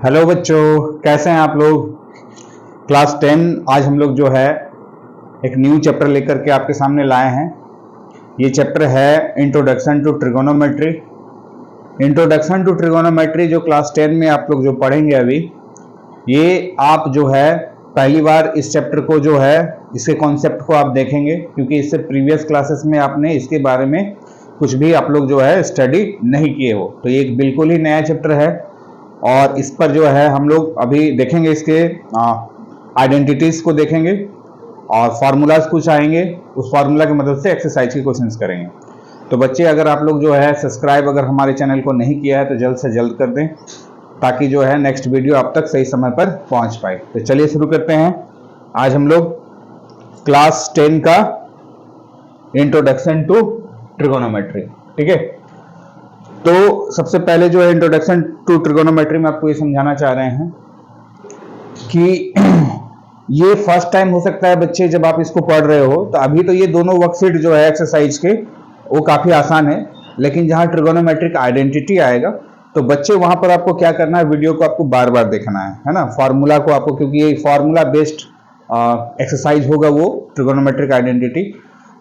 Hello बच्चों, कैसे हैं आप लोग। क्लास 10 आज हम लोग जो है एक न्यू चैप्टर लेकर के आपके सामने लाए हैं। ये चैप्टर है introduction to trigonometry. Introduction to trigonometry जो क्लास 10 में आप लोग जो पढ़ेंगे अभी, ये आप जो है पहली बार इस चैप्टर को जो है इसके कॉन्सेप्ट को आप देखेंगे, क्योंकि इससे प्रीवियस क्लासेस में आपने इसके बारे में कुछ भी आप लोग जो है स्टडी नहीं किए हो। तो ये एक बिल्कुल ही नया चैप्टर है और इस पर जो है हम लोग अभी देखेंगे, इसके आइडेंटिटीज को देखेंगे और फार्मूलाज कुछ आएंगे, उस फार्मूला की मदद से एक्सरसाइज के क्वेश्चंस करेंगे। तो बच्चे, अगर आप लोग जो है सब्सक्राइब अगर हमारे चैनल को नहीं किया है तो जल्द से जल्द कर दें, ताकि जो है नेक्स्ट वीडियो आप तक सही समय पर पहुंच पाए। तो चलिए शुरू करते हैं। आज हम लोग क्लास 10 का इंट्रोडक्शन टू ट्रिगोनोमेट्री, ठीक है। तो सबसे पहले जो है इंट्रोडक्शन टू ट्रिगोनोमेट्री में आपको ये समझाना चाह रहे हैं कि ये फर्स्ट टाइम हो सकता है बच्चे जब आप इसको पढ़ रहे हो। तो अभी तो ये दोनों वर्कशीट जो है एक्सरसाइज के वो काफी आसान है, लेकिन जहां ट्रिगोनोमेट्रिक आइडेंटिटी आएगा तो बच्चे वहां पर आपको क्या करना है, वीडियो को आपको बार बार देखना है ना, फॉर्मूला को आपको, क्योंकि ये फॉर्मूला बेस्ड एक्सरसाइज होगा वो ट्रिगोनोमेट्रिक आइडेंटिटी।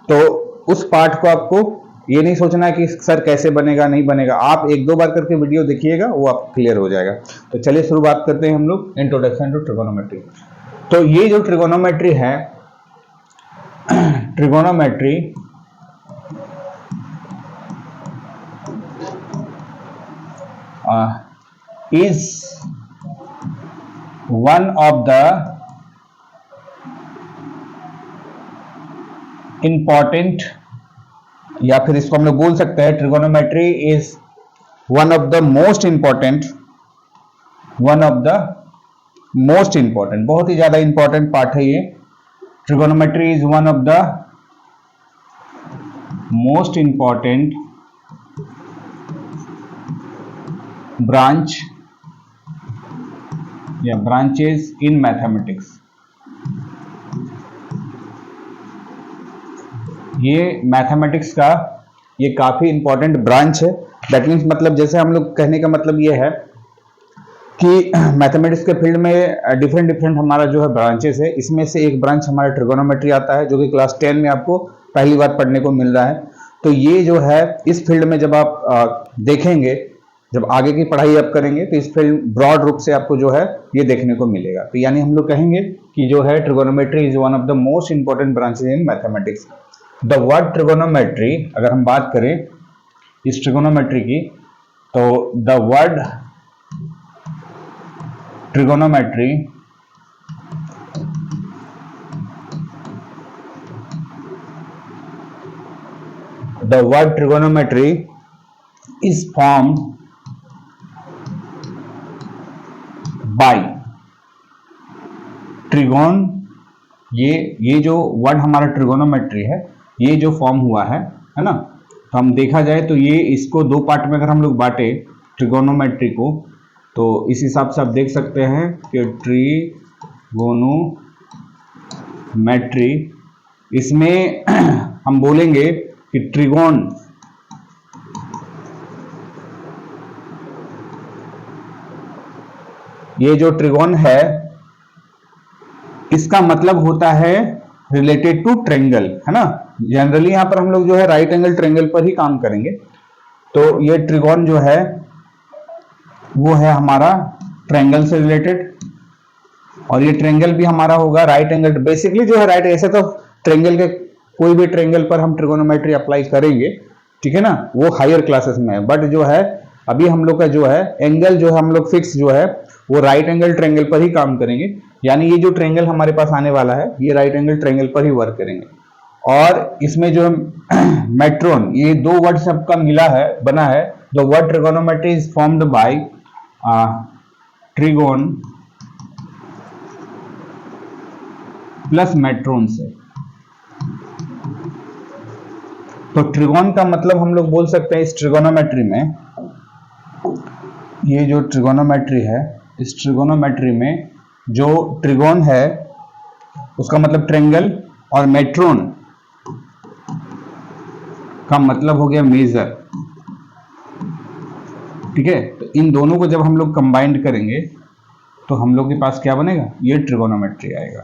तो उस पार्ट को आपको ये नहीं सोचना है कि सर कैसे बनेगा नहीं बनेगा, आप एक दो बार करके वीडियो देखिएगा, वो आप क्लियर हो जाएगा। तो चलिए शुरुआत करते हैं हम लोग इंट्रोडक्शन टू ट्रिगोनोमेट्री। तो ये जो ट्रिगोनोमेट्री है, trigonometry is one of the important, या फिर इसको हम लोग बोल सकते हैं trigonometry is one of the most important, बहुत ही ज्यादा इंपॉर्टेंट पार्ट है ये। Trigonometry is one of the most important branch या ब्रांचेस इन मैथमेटिक्स। ये मैथमेटिक्स का ये काफी इंपॉर्टेंट ब्रांच है। दैट मीन्स मतलब जैसे हम लोग कहने का मतलब ये है कि मैथमेटिक्स के फील्ड में डिफरेंट हमारा जो है ब्रांचेस है, इसमें से एक ब्रांच हमारा ट्रिगोनोमेट्री आता है, जो कि क्लास 10 में आपको पहली बार पढ़ने को मिल रहा है। तो ये जो है इस फील्ड में जब आप देखेंगे, जब आगे की पढ़ाई आप करेंगे, तो इस फील्ड ब्रॉड रूप से आपको जो है ये देखने को मिलेगा। तो यानी हम लोग कहेंगे कि जो है trigonometry is one of the most important branches in mathematics. The word trigonometry, अगर हम बात करें इस ट्रिगोनोमेट्री की, तो the word trigonometry is formed by trigon. ये जो वर्ड हमारा ट्रिगोनोमेट्री है, ये जो फॉर्म हुआ है ना, तो हम देखा जाए तो ये इसको दो पार्ट में अगर हम लोग बांटे ट्रिगोनोमेट्री को, तो इस हिसाब से आप देख सकते हैं कि ट्रिगोनोमेट्री, इसमें हम बोलेंगे कि ट्रिगोन ये जो ट्रिगोन है इसका मतलब होता है रिलेटेड टू ट्रायंगल, है ना। जनरली यहां पर हम लोग जो है राइट एंगल ट्रायंगल पर ही काम करेंगे। तो ये ट्रिगोन जो है वो है हमारा ट्रायंगल से रिलेटेड, और ये ट्रायंगल भी हमारा होगा राइट एंगल। बेसिकली जो है राइट, ऐसे तो ट्रायंगल के कोई भी ट्रायंगल पर हम ट्रिगोनोमेट्री अप्लाई करेंगे, ठीक है ना, वो हायर क्लासेस में है। बट जो है अभी हम लोग का जो है एंगल जो है हम लोग फिक्स जो है वो राइट एंगल ट्रायंगल पर ही काम करेंगे। यानी ये जो ट्रायंगल हमारे पास आने वाला है, ये राइट एंगल ट्रायंगल पर ही वर्क करेंगे। और इसमें जो मेट्रोन, ये दो वर्ड सबका मिला है, बना है। The word trigonometry is formed by trigon plus metron से। तो ट्रिगोन का मतलब हम लोग बोल सकते हैं इस ट्रिगोनोमेट्री में, ये जो ट्रिगोनोमेट्री है, इस ट्रिगोनोमेट्री में जो ट्रिगोन है उसका मतलब ट्रायंगल, और मेट्रोन का मतलब हो गया मेजर। ठीक है, तो इन दोनों को जब हम लोग कंबाइंड करेंगे तो हम लोग के पास क्या बनेगा, ये ट्रिगोनोमेट्री आएगा।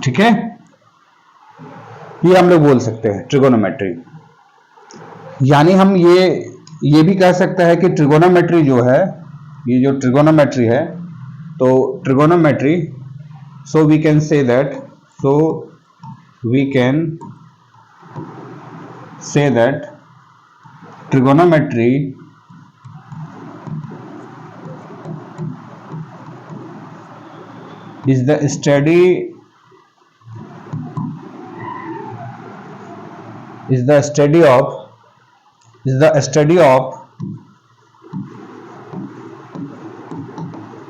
ठीक है, ये हम लोग बोल सकते हैं ट्रिगोनोमेट्री। यानी हम ये भी कह सकते हैं कि ट्रिगोनोमेट्री जो है, ये जो ट्रिगोनोमेट्री है, तो trigonometry, so we can say that trigonometry is the study of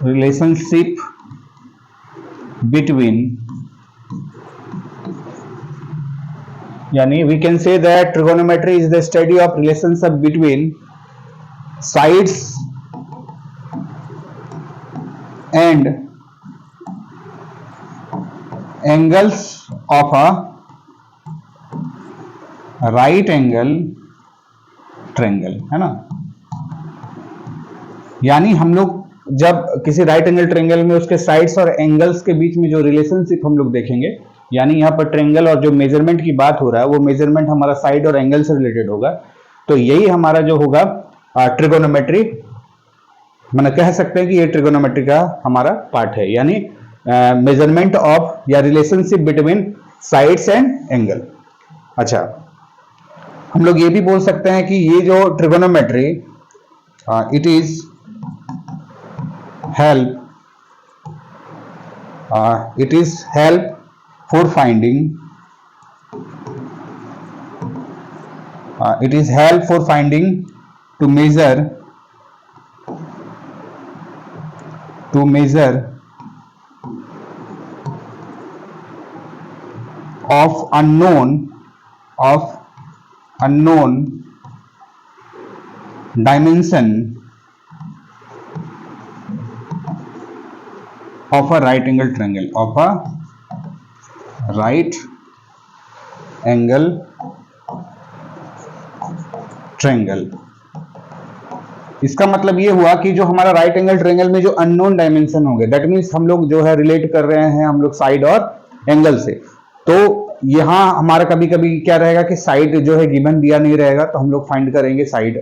relationship between, यानी we can say that trigonometry is the study of relationship between sides and angles of a right angle triangle, है ना। यानी हम लोग जब किसी right angle triangle में उसके साइड्स और एंगल्स के बीच में जो रिलेशनशिप हम लोग देखेंगे, यानी यहाँ पर ट्रायंगल और जो मेजरमेंट की बात हो रहा है वो मेजरमेंट हमारा साइड और एंगल से रिलेटेड होगा, तो यही हमारा जो होगा ट्रिगोनोमेट्री, मैंने कह सकते हैं कि ये ट्रिगोनोमेट्री का हमारा पार्ट है, यानी मेजरमेंट ऑफ या relationship between sides and angle. अच्छा, हम लोग ये भी बोल सकते हैं कि ये जो trigonometry it is help for finding to measure of unknown dimension of a right angle triangle। इसका मतलब ये हुआ कि जो हमारा राइट एंगल ट्रायंगल में जो अननोन डायमेंशन होंगे, दैट मीन्स हम लोग जो है रिलेट कर रहे हैं हम लोग साइड और एंगल से, तो यहां हमारा कभी कभी क्या रहेगा कि साइड जो है गिवन दिया नहीं रहेगा, तो हम लोग फाइंड करेंगे साइड,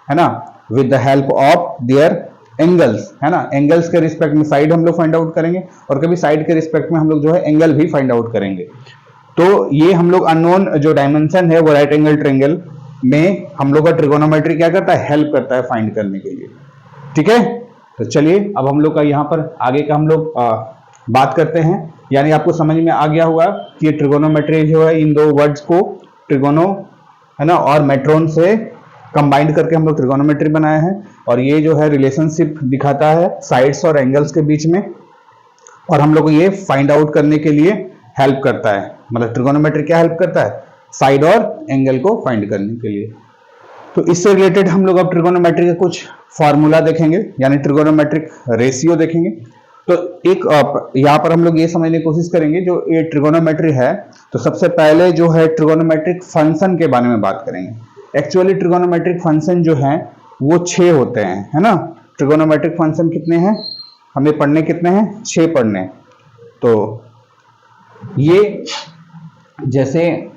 है ना, with the help of their angles, है ना। एंगल्स के रिस्पेक्ट में साइड हम लोग फाइंड आउट करेंगे और कभी साइड के रिस्पेक्ट में हम लोग जो है एंगल भी फाइंड आउट करेंगे। तो ये हम लोग अननोन जो डायमेंशन है वो राइट एंगल ट्रायंगल में हम लोग का ट्रिगोनोमेट्री क्या करता है, हेल्प करता है फाइंड करने के लिए। ठीक है, तो चलिए अब हम लोग का यहाँ पर आगे का हम लोग बात करते हैं। यानी आपको समझ में आ गया होगा कि ये ट्रिगोनोमेट्री जो है, इन दो वर्ड्स को ट्रिगोनो, है ना, और मेट्रोन से कंबाइंड करके हम लोग ट्रिगोनोमेट्री बनाए हैं, और ये जो है रिलेशनशिप दिखाता है साइड्स और एंगल्स के बीच में, और हम लोग को ये फाइंड आउट करने के लिए हेल्प करता है। मतलब ट्रिगोनोमेट्री क्या हेल्प करता है, साइड और एंगल को फाइंड करने के लिए। तो इससे रिलेटेड हम लोग अब ट्रिगोनोमेट्री के कुछ फॉर्मूला देखेंगे, यानी ट्रिगोनोमेट्रिक रेशियो देखेंगे। तो एक यहाँ पर हम लोग ये समझने की कोशिश करेंगे, जो ये ट्रिगोनोमेट्री है, तो सबसे पहले जो है ट्रिगोनोमेट्रिक फंक्शन के बारे में बात करेंगे। एक्चुअली ट्रिगोनोमेट्रिक फंक्शन जो है वो 6 होते हैं, है ना। ट्रिगोनोमेट्रिक फंक्शन कितने हैं, हमें पढ़ने कितने हैं, 6 पढ़ने। तो ये जैसे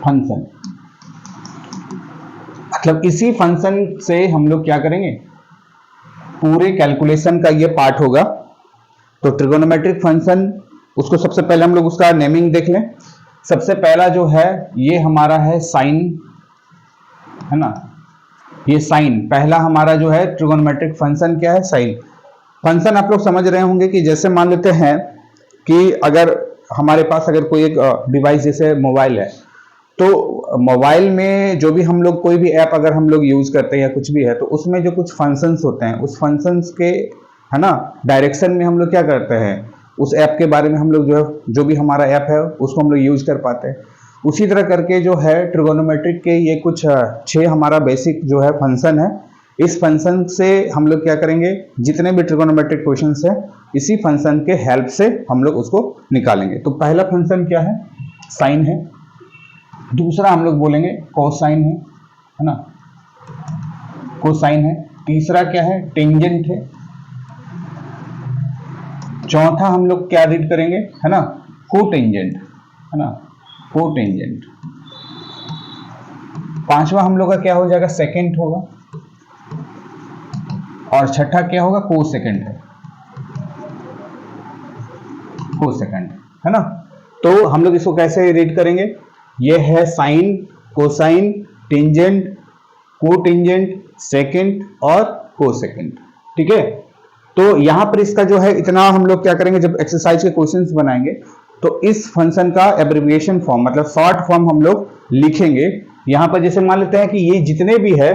फंक्शन, मतलब इसी फंक्शन से हम लोग क्या करेंगे, पूरे कैलकुलेशन का ये पार्ट होगा। तो ट्रिगोनोमेट्रिक फंक्शन, उसको सबसे पहले हम लोग उसका नेमिंग देख लें। सबसे पहला जो है ये हमारा है साइन, है ना, ये साइन पहला हमारा जो है ट्रिगोनोमेट्रिक फंक्शन क्या है, साइन फंक्शन। आप लोग समझ रहे होंगे कि जैसे मान लेते हैं कि अगर हमारे पास अगर कोई एक डिवाइस जैसे मोबाइल है, तो मोबाइल में जो भी हम लोग कोई भी ऐप अगर हम लोग यूज करते हैं या कुछ भी है, तो उसमें जो कुछ फंक्शंस होते हैं, उस फंक्शंस के, है ना, डायरेक्शन में हम लोग क्या करते हैं, उस ऐप के बारे में हम लोग जो है, जो भी हमारा ऐप है उसको हम लोग यूज कर पाते हैं। उसी तरह करके जो है ट्रिगोनोमेट्रिक के ये कुछ 6 हमारा बेसिक जो है फंक्शन है। इस फंक्शन से हम लोग क्या करेंगे, जितने भी ट्रिगोनोमेट्रिक क्वेश्चंस है इसी फंक्शन के हेल्प से हम लोग उसको निकालेंगे। तो पहला फंक्शन क्या है, साइन है। दूसरा हम लोग बोलेंगे कोसाइन है ना, कोसाइन है। तीसरा क्या है, टेंजेंट है। चौथा हम लोग क्या रीड करेंगे, है ना, कोटेंजेंट, है ना, कोटेंजेंट। पांचवा हम लोग का क्या हो जाएगा, सेकेंड होगा। और छठा क्या होगा, कोसेकेंड है, कोसेकेंड, है ना। तो हम लोग इसको कैसे रीड करेंगे, ये है sine, cosine, tangent, cotangent, secant और कोसेकेंड, ठीक है। तो यहां पर इसका जो है इतना हम लोग क्या करेंगे, जब एक्सरसाइज के क्वेश्चंस बनाएंगे तो इस फंक्शन का एब्रिविएशन फॉर्म मतलब शॉर्ट फॉर्म हम लोग लिखेंगे। यहां पर जैसे मान लेते हैं कि ये जितने भी है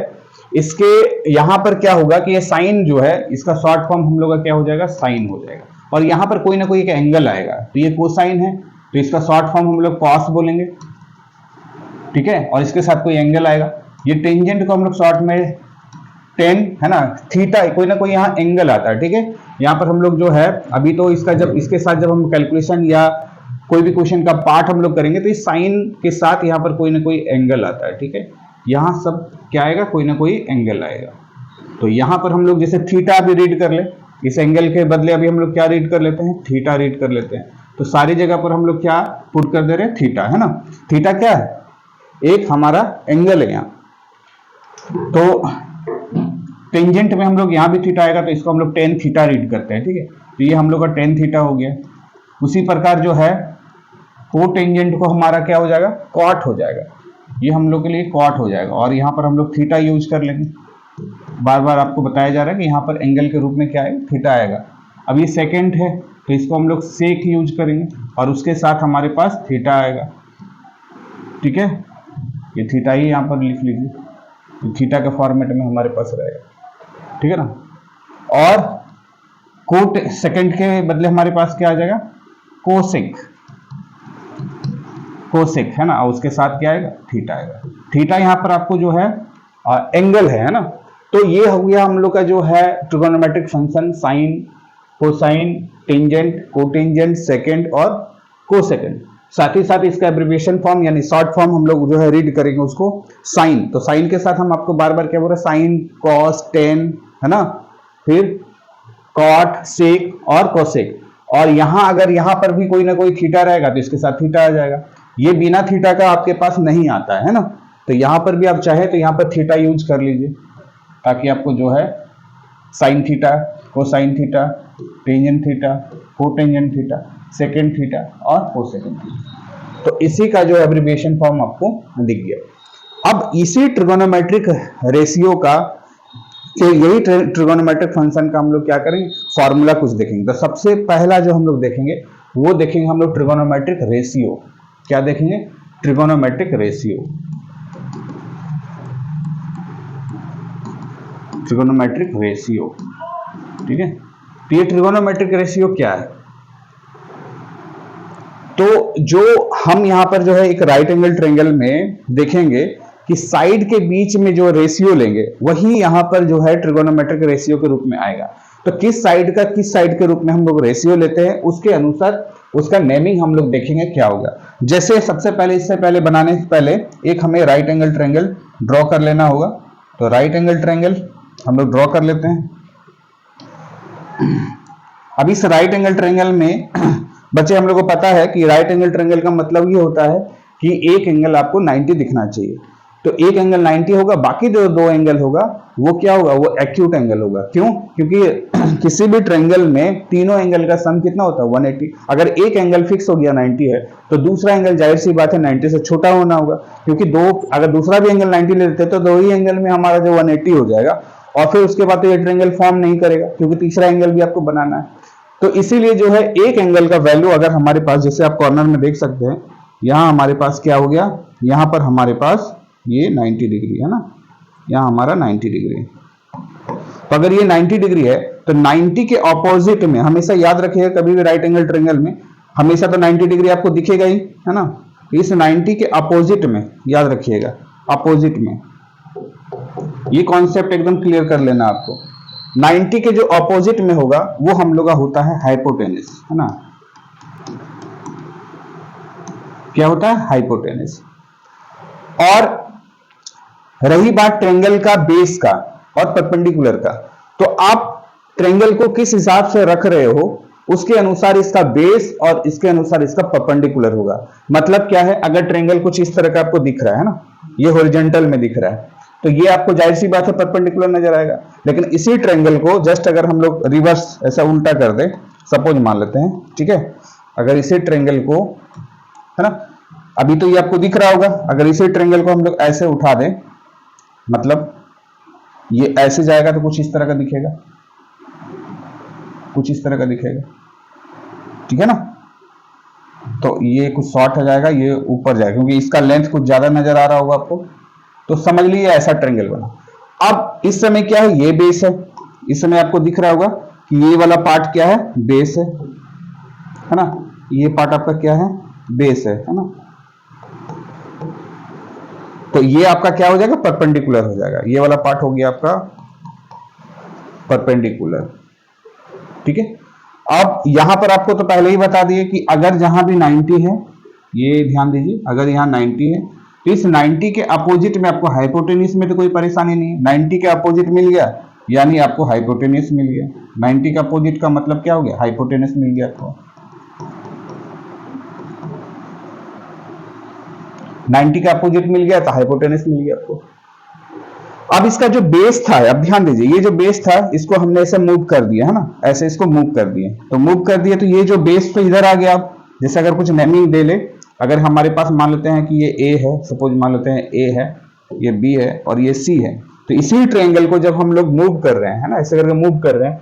इसके यहां पर क्या होगा कि ये साइन जो है इसका शॉर्ट फॉर्म हम लोग का क्या हो जाएगा, साइन हो जाएगा। और यहां पर कोई ना कोई एक एंगल आएगा, तो ये कोसाइन है तो इसका शॉर्ट फॉर्म हम लोग कॉस बोलेंगे, ठीक है। और इसके साथ कोई एंगल आएगा, ये टेंजेंट को हम लोग शॉर्ट में टेन, है ना, थीटा, कोई ना कोई यहाँ एंगल आता है, ठीक है। यहाँ पर हम लोग जो है अभी तो इसका जब इसके साथ जब हम कैलकुलेशन या कोई भी क्वेश्चन का पार्ट हम लोग करेंगे तो इस साइन के साथ यहाँ पर कोई ना कोई एंगल आता है, ठीक है। यहाँ सब क्या आएगा, कोई ना कोई एंगल आएगा। तो यहाँ पर हम लोग जैसे थीटा भी रीड कर ले, इस एंगल के बदले अभी हम लोग क्या रीड कर लेते हैं, थीटा रीड कर लेते हैं। तो सारी जगह पर हम लोग क्या पुट कर दे रहे हैं, थीटा, है ना। थीटा क्या है, एक हमारा एंगल है यहाँ। तो टेंजेंट में हम लोग यहाँ भी थीटा आएगा तो इसको हम लोग टेन थीटा रीड करते हैं, ठीक है। तो ये हम लोग का टेन थीटा हो गया। उसी प्रकार जो है कोटेंजेंट को हमारा क्या हो जाएगा, कॉट हो जाएगा, ये हम लोग के लिए कॉट हो जाएगा। और यहाँ पर हम लोग थीटा यूज कर लेंगे, बार बार आपको बताया जा रहा है कि यहाँ पर एंगल के रूप में क्या है, थीटा आएगा। अब ये सेकेंड है तो इसको हम लोग सेक यूज करेंगे और उसके साथ हमारे पास थीटा आएगा, ठीक है। ये थीटा ही यहाँ पर लिख लीजिए, थीटा के फॉर्मेट में हमारे पास रहेगा, ठीक है ना। और कोट सेकंड के बदले हमारे पास क्या आ जाएगा, कोसेक, कोसेक, है ना। और उसके साथ क्या आएगा, थीटा आएगा। थीटा यहाँ पर आपको जो है एंगल है ना। तो ये हो गया हम लोग का जो है trigonometric function, sine, cosine, tangent, cotangent, secant और कोसेकेंड। साथ ही साथ इसका एब्रिविएशन फॉर्म यानी शॉर्ट फॉर्म हम लोग जो है रीड करेंगे उसको साइन। तो साइन के साथ हम आपको बार बार क्या बोल रहे हैं, साइन, कॉस, टेन, है ना, फिर कॉट, सेक और कोसेक। और यहां अगर यहां पर भी कोई ना कोई थीटा रहेगा तो इसके साथ थीटा आ जाएगा। ये बिना थीटा का आपके पास नहीं आता है ना। तो यहां पर भी आप चाहे तो यहां पर थीटा यूज कर लीजिए ताकि आपको जो है sine theta, cosine theta, tangent theta, cotangent theta, second theta और कोसेकेंड थीटा। तो इसी का जो एब्रिविएशन फॉर्म आपको दिख गया। अब इसी ट्रिगोनोमेट्रिक रेशियो का यही ट्रिगोनोमेट्रिक फंक्शन का हम लोग क्या करेंगे, फॉर्मूला कुछ देखेंगे। तो सबसे पहला जो हम लोग देखेंगे वो देखेंगे हम लोग ट्रिगोनोमेट्रिक रेशियो। क्या देखेंगे, ट्रिगोनोमेट्रिक रेशियो, ट्रिगोनोमेट्रिक रेशियो, ठीक है। तो ये ट्रिगोनोमेट्रिक रेशियो क्या है, तो जो हम यहां पर जो है एक राइट एंगल ट्रायंगल में देखेंगे कि साइड के बीच में जो रेशियो लेंगे वही यहां पर जो है ट्रिगोनोमेट्रिक रेशियो के रूप में आएगा। तो किस साइड का किस साइड के रूप में हम लोग रेशियो लेते हैं उसके अनुसार उसका नेमिंग हम लोग देखेंगे क्या होगा। जैसे सबसे पहले, इससे पहले बनाने से पहले एक हमें राइट एंगल ट्रायंगल ड्रॉ कर लेना होगा। तो राइट एंगल ट्रायंगल हम लोग ड्रॉ कर लेते हैं। अब इस राइट एंगल ट्रायंगल में बच्चे हम लोग को पता है कि राइट एंगल ट्रायंगल का मतलब ये होता है कि एक एंगल आपको 90 दिखना चाहिए। तो एक एंगल 90 होगा, बाकी जो दो एंगल होगा वो क्या होगा, वो एक्यूट एंगल होगा। क्यों, क्योंकि किसी भी ट्रायंगल में तीनों एंगल का सम कितना होता है, 180। अगर एक एंगल फिक्स हो गया 90 है तो दूसरा एंगल जाहिर सी बात है 90 से छोटा होना होगा, क्योंकि दो अगर दूसरा भी एंगल 90 ले लेते तो दो ही एंगल में हमारा जो 180 हो जाएगा और फिर उसके बाद तो ये ट्रायंगल फॉर्म नहीं करेगा क्योंकि तीसरा एंगल भी आपको बनाना है। तो इसीलिए जो है एक एंगल का वैल्यू अगर हमारे पास, जैसे आप कॉर्नर में देख सकते हैं, यहां हमारे पास क्या हो गया, यहां पर हमारे पास ये 90 डिग्री है ना, यहां हमारा 90 डिग्री। तो अगर ये 90 डिग्री है तो 90 के ऑपोजिट में, हमेशा याद रखिएगा कभी भी राइट एंगल ट्रायंगल में हमेशा तो 90 डिग्री आपको दिखेगा ही, है ना। इस 90 के अपोजिट में याद रखिएगा, अपोजिट में, ये कॉन्सेप्ट एकदम क्लियर कर लेना आपको। 90 के जो ऑपोजिट में होगा वो हम लोग का होता है हाइपोटेनस, है ना। क्या होता है, हाइपोटेनस। और रही बात ट्रायंगल का बेस का और परपेंडिकुलर का, तो आप ट्रायंगल को किस हिसाब से रख रहे हो उसके अनुसार इसका बेस और इसके अनुसार इसका परपेंडिकुलर होगा। मतलब क्या है, अगर ट्रायंगल कुछ इस तरह का आपको दिख रहा है ना, ये हॉरिजॉन्टल में दिख रहा है, तो ये आपको जाहिर सी बात है परपेंडिकुलर नजर आएगा। लेकिन इसी ट्रायंगल को जस्ट अगर हम लोग रिवर्स ऐसा उल्टा कर दे, सपोज मान लेते हैं, ठीक है, अगर इसी ट्रायंगल को, है ना, अभी तो ये आपको दिख रहा होगा, अगर इसी ट्रायंगल को हम लोग ऐसे उठा दें, मतलब ये ऐसे जाएगा तो कुछ इस तरह का दिखेगा, कुछ इस तरह का दिखेगा, ठीक है ना। तो ये कुछ शॉर्ट हो जाएगा, ये ऊपर जाएगा, क्योंकि इसका लेंथ कुछ ज्यादा नजर आ रहा होगा आपको, तो समझ लीजिए ऐसा ट्रायंगल बना। अब इस समय क्या है, ये बेस है, इस समय आपको दिख रहा होगा कि ये वाला पार्ट क्या है, बेस है ना, ये पार्ट आपका क्या है, बेस है ना। तो ये आपका क्या हो जाएगा, परपेंडिकुलर हो जाएगा, ये वाला पार्ट हो गया आपका परपेंडिकुलर, ठीक है। अब यहां पर आपको तो पहले ही बता दिए कि अगर जहां भी 90 है, ये ध्यान दीजिए, अगर यहां 90 है तो इस 90 के अपोजिट में आपको हाइपोटेन्यूज में तो कोई परेशानी नहीं है, 90 के अपोजिट मिल गया यानी आपको हाइपोटेन्यूज मिल गया। 90 का अपोजिट का मतलब क्या हो गया, हाइपोटेन्यूज मिल गया आपको। 90 का अपोजिट मिल गया तो हाइपोटेन्यूज मिल गया आपको। अब इसका जो बेस था, अब ध्यान दीजिए, ये जो बेस था इसको हमने ऐसे मूव कर दिया है ना, ऐसे इसको मूव कर दिए, तो मूव कर दिए तो ये जो बेस तो इधर आ गया। अब जैसे अगर कुछ नेमिंग दे ले, अगर हमारे पास मान लेते हैं कि ये ए है, सपोज मान लेते हैं ए है, ये बी है और ये सी है, तो इसी ट्रायंगल को जब हम लोग मूव कर रहे हैं ना, ऐसे करके मूव कर रहे हैं,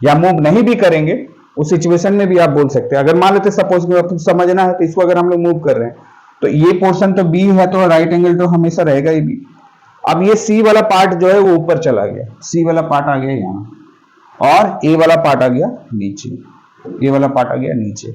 या मूव नहीं भी करेंगे उस सिचुएशन में भी आप बोल सकते हैं। अगर मान लेते सपोज समझना है तो इसको अगर हम लोग मूव कर रहे हैं तो ये पोर्शन तो बी है, तो राइट एंगल तो हमेशा रहेगा ही बी। अब ये सी वाला पार्ट जो है वो ऊपर चला गया, सी वाला पार्ट आ गया यहाँ और ए वाला पार्ट आ गया नीचे, ए वाला पार्ट आ गया नीचे।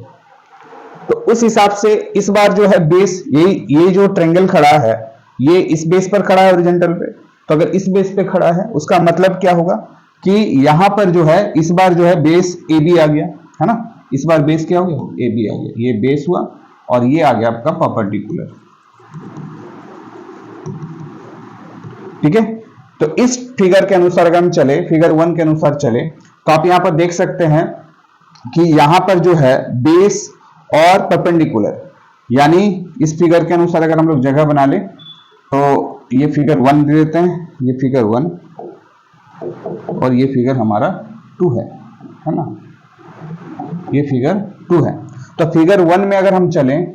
तो उस हिसाब से इस बार जो है बेस, ये जो ट्रायंगल खड़ा है ये इस बेस पर खड़ा है हॉरिजॉन्टल पे, तो अगर इस बेस पे खड़ा है उसका मतलब क्या होगा कि यहां पर जो है इस बार जो है बेस ए बी आ गया, है ना, इस बार बेस क्या हो गया, ए बी आ गया, ये बेस हुआ और ये आ गया आपका परपेंडिकुलर, ठीक है। तो इस फिगर के अनुसार अगर हम चले, फिगर 1 के अनुसार चले, तो आप यहां पर देख सकते हैं कि यहां पर जो है बेस और परपेंडिकुलर, यानी इस फिगर के अनुसार अगर हम लोग जगह बना ले तो ये फिगर 1 दे देते हैं, ये फिगर 1 और ये फिगर हमारा 2 है ना, ये फिगर 2 है। तो फिगर 1 में अगर हम चलें,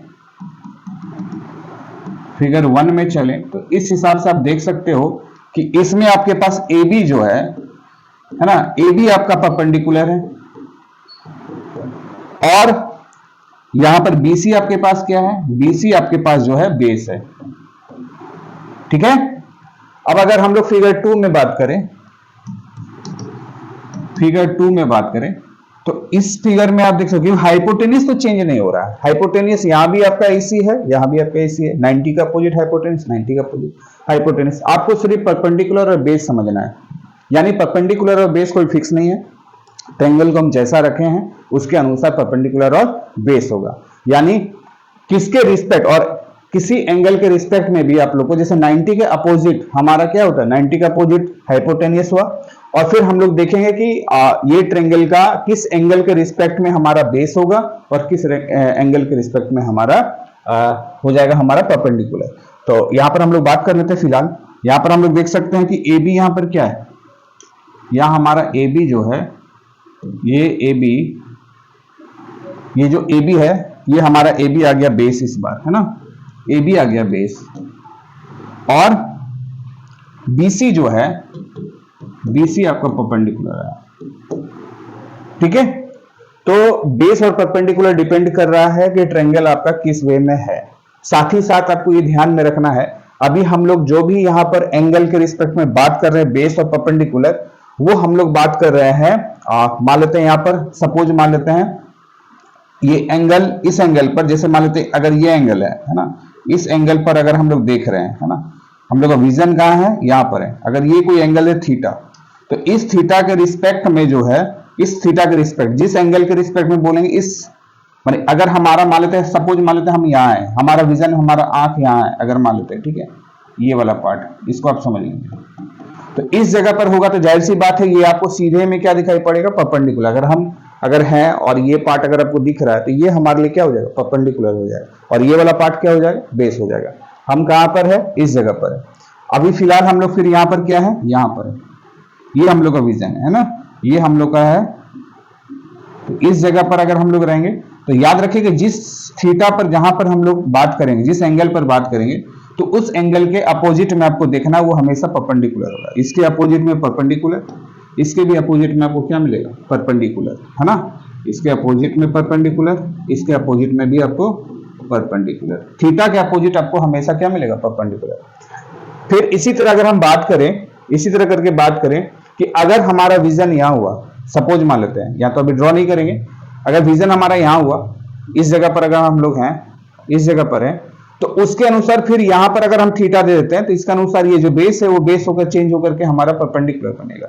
फिगर 1 में चलें तो इस हिसाब से आप देख सकते हो कि इसमें आपके पास ए बी जो है ना, ए बी आपका परपेंडिकुलर है और यहां पर बीसी आपके पास क्या है, बीसी आपके पास जो है बेस है, ठीक है। अब अगर हम लोग फिगर 2 में बात करें, फिगर 2 में बात करें तो इस फिगर में आप देख सकते हो हाइपोटेन्यूज तो चेंज नहीं हो रहा है, हाइपोटेन्यूज यहां भी आपका एसी है, यहां भी आपका एसी है, 90 का अपोजिट हाइपोटेन्यूज, 90 का अपोजिट हाइपोटेन्यूज। आपको सिर्फ परपेंडिकुलर और बेस समझना है, यानी परपेंडिकुलर और बेस कोई फिक्स नहीं है, ट्रायंगल को हम जैसा रखे हैं उसके अनुसार परपेंडिकुलर और बेस होगा, यानी किसके रिस्पेक्ट और किसी एंगल के रिस्पेक्ट में भी आप लोग को, जैसे 90 के अपोजिट हमारा क्या होता है, 90 का अपोजिट हाइपोटेन्यूज हुआ, और फिर हम लोग देखेंगे कि ये ट्रायंगल का किस एंगल के रिस्पेक्ट में हमारा बेस होगा और किस एंगल के रिस्पेक्ट में हमारा हो जाएगा हमारा परपेंडिकुलर। तो यहां पर हम लोग बात कर लेते हैं। फिलहाल यहां पर हम लोग देख सकते हैं कि ए बी यहां पर क्या है, यहां हमारा ए बी जो है, ये ए बी, ये जो ए बी है ये हमारा ए बी आ गया बेस इस बार, है ना, ए बी आ गया बेस, और बीसी जो है, बीसी आपका परपेंडिकुलर है, ठीक है। तो बेस और परपेंडिकुलर डिपेंड कर रहा है कि ट्रायंगल आपका किस वे में है। साथ ही साथ आपको ये ध्यान में रखना है, अभी हम लोग जो भी यहां पर एंगल के रिस्पेक्ट में बात कर रहे हैं बेस और परपेंडिकुलर, वो हम लोग बात कर रहे हैं, मान लेते हैं यहां पर सपोज मान लेते हैं ये एंगल, इस एंगल पर जैसे मान लेते हैं अगर ये एंगल है ना, इस एंगल पर अगर हम लोग देख रहे हैं, है ना, हम लोग का विजन कहां है, यहां पर है। अगर ये कोई एंगल है थीटा, तो इस थीटा के रिस्पेक्ट में जो है, इस थीटा के रिस्पेक्ट, जिस एंगल के रिस्पेक्ट में बोलेंगे, इस मतलब अगर हमारा मान लेते हैं, सपोज मान लेते हैं हम यहाँ है, हमारा विजन, हमारा आंख यहाँ है, अगर मान लेते हैं, ठीक है, ये वाला पार्ट, इसको आप समझ लेंगे। तो इस जगह पर होगा तो जाहिर सी बात है ये आपको सीधे में क्या दिखाई पड़ेगा, परपेंडिकुलर। अगर है और ये पार्ट अगर आपको दिख रहा है तो ये हमारे लिए क्या हो जाएगा, परपेंडिकुलर हो जाएगा, और ये वाला पार्ट क्या हो जाएगा, बेस हो जाएगा। हम कहां पर है, इस जगह पर है। अभी फिलहाल हम लोग फिर यहां पर क्या है, यहां पर है, ये हम लोग का विजन है ना, ये हम लोग का है। तो इस जगह पर अगर हम लोग रहेंगे तो याद रखिए कि जिस थीटा पर जहां पर हम लोग बात करेंगे, जिस एंगल पर बात करेंगे, तो उस एंगल के अपोजिट में आपको देखना वो हमेशा परपेंडिकुलर होगा। इसके अपोजिट में परपेंडिकुलर, इसके भी अपोजिट में आपको क्या मिलेगा, परपेंडिकुलर, है ना। इसके अपोजिट में परपेंडिकुलर, इसके अपोजिट में भी आपको परपेंडिकुलर। थीटा के अपोजिट आपको हमेशा क्या मिलेगा, परपेंडिकुलर। फिर इसी तरह अगर हम बात करें, इसी तरह करके बात करें कि अगर हमारा विजन यहां हुआ, सपोज मान लेते हैं, या तो अभी ड्रॉ नहीं करेंगे, अगर विजन हमारा यहां हुआ, इस जगह पर अगर हम लोग हैं, इस जगह पर है, तो उसके अनुसार फिर यहां पर अगर हम थीटा दे देते हैं तो इसके अनुसार ये जो बेस है वो बेस होकर चेंज होकर के हमारा परपेंडिकुलर बनेगा,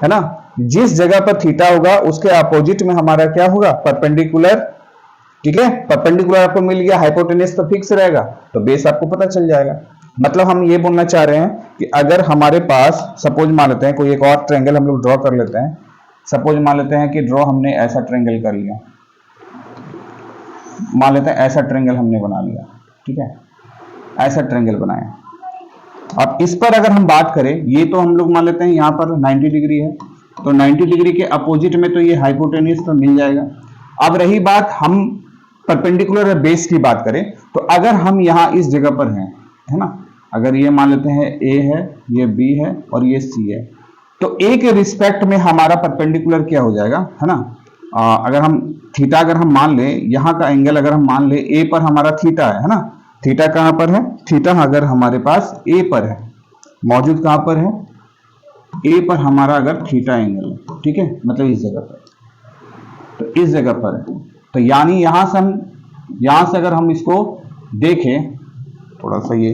है ना। जिस जगह पर थीटा होगा उसके अपोजिट में हमारा क्या होगा, परपेंडिकुलर, ठीक है। परपेंडिकुलर आपको मिल गया, हाइपोटेन्यूज तो फिक्स रहेगा, तो बेस आपको पता चल जाएगा। मतलब हम ये बोलना चाह रहे हैं कि अगर हमारे पास, सपोज मान लेते हैं कोई एक और ट्रायंगल हम लोग ड्रॉ कर लेते हैं। सपोज मान लेते हैं कि ड्रॉ हमने ऐसा ट्रायंगल कर लिया, मान लेते हैं ऐसा ट्रायंगल हमने बना लिया, ठीक है, ऐसा ट्रायंगल बनाया। अब इस पर अगर हम बात करें, ये तो हम लोग मान लेते हैं यहाँ पर 90 डिग्री है, तो 90 डिग्री के अपोजिट में तो ये हाइपोटेन्यूज तो मिल जाएगा। अब रही बात हम परपेंडिकुलर बेस की बात करें, तो अगर हम यहाँ इस जगह पर हैं, है ना, अगर ये मान लेते हैं ए है, ये बी है और ये सी है, तो ए के रिस्पेक्ट में हमारा परपेंडिकुलर क्या हो जाएगा, है ना। अगर हम थीटा अगर हम मान लें, यहाँ का एंगल अगर हम मान लें, ए पर हमारा थीटा है ना, थीटा कहाँ पर है, थीटा अगर हमारे पास ए पर है, मौजूद कहाँ पर है, ए पर हमारा अगर थीटा एंगल है, ठीक है, मतलब इस जगह पर, तो इस जगह पर है। तो यानी यहां से अगर हम इसको देखें, थोड़ा सा ये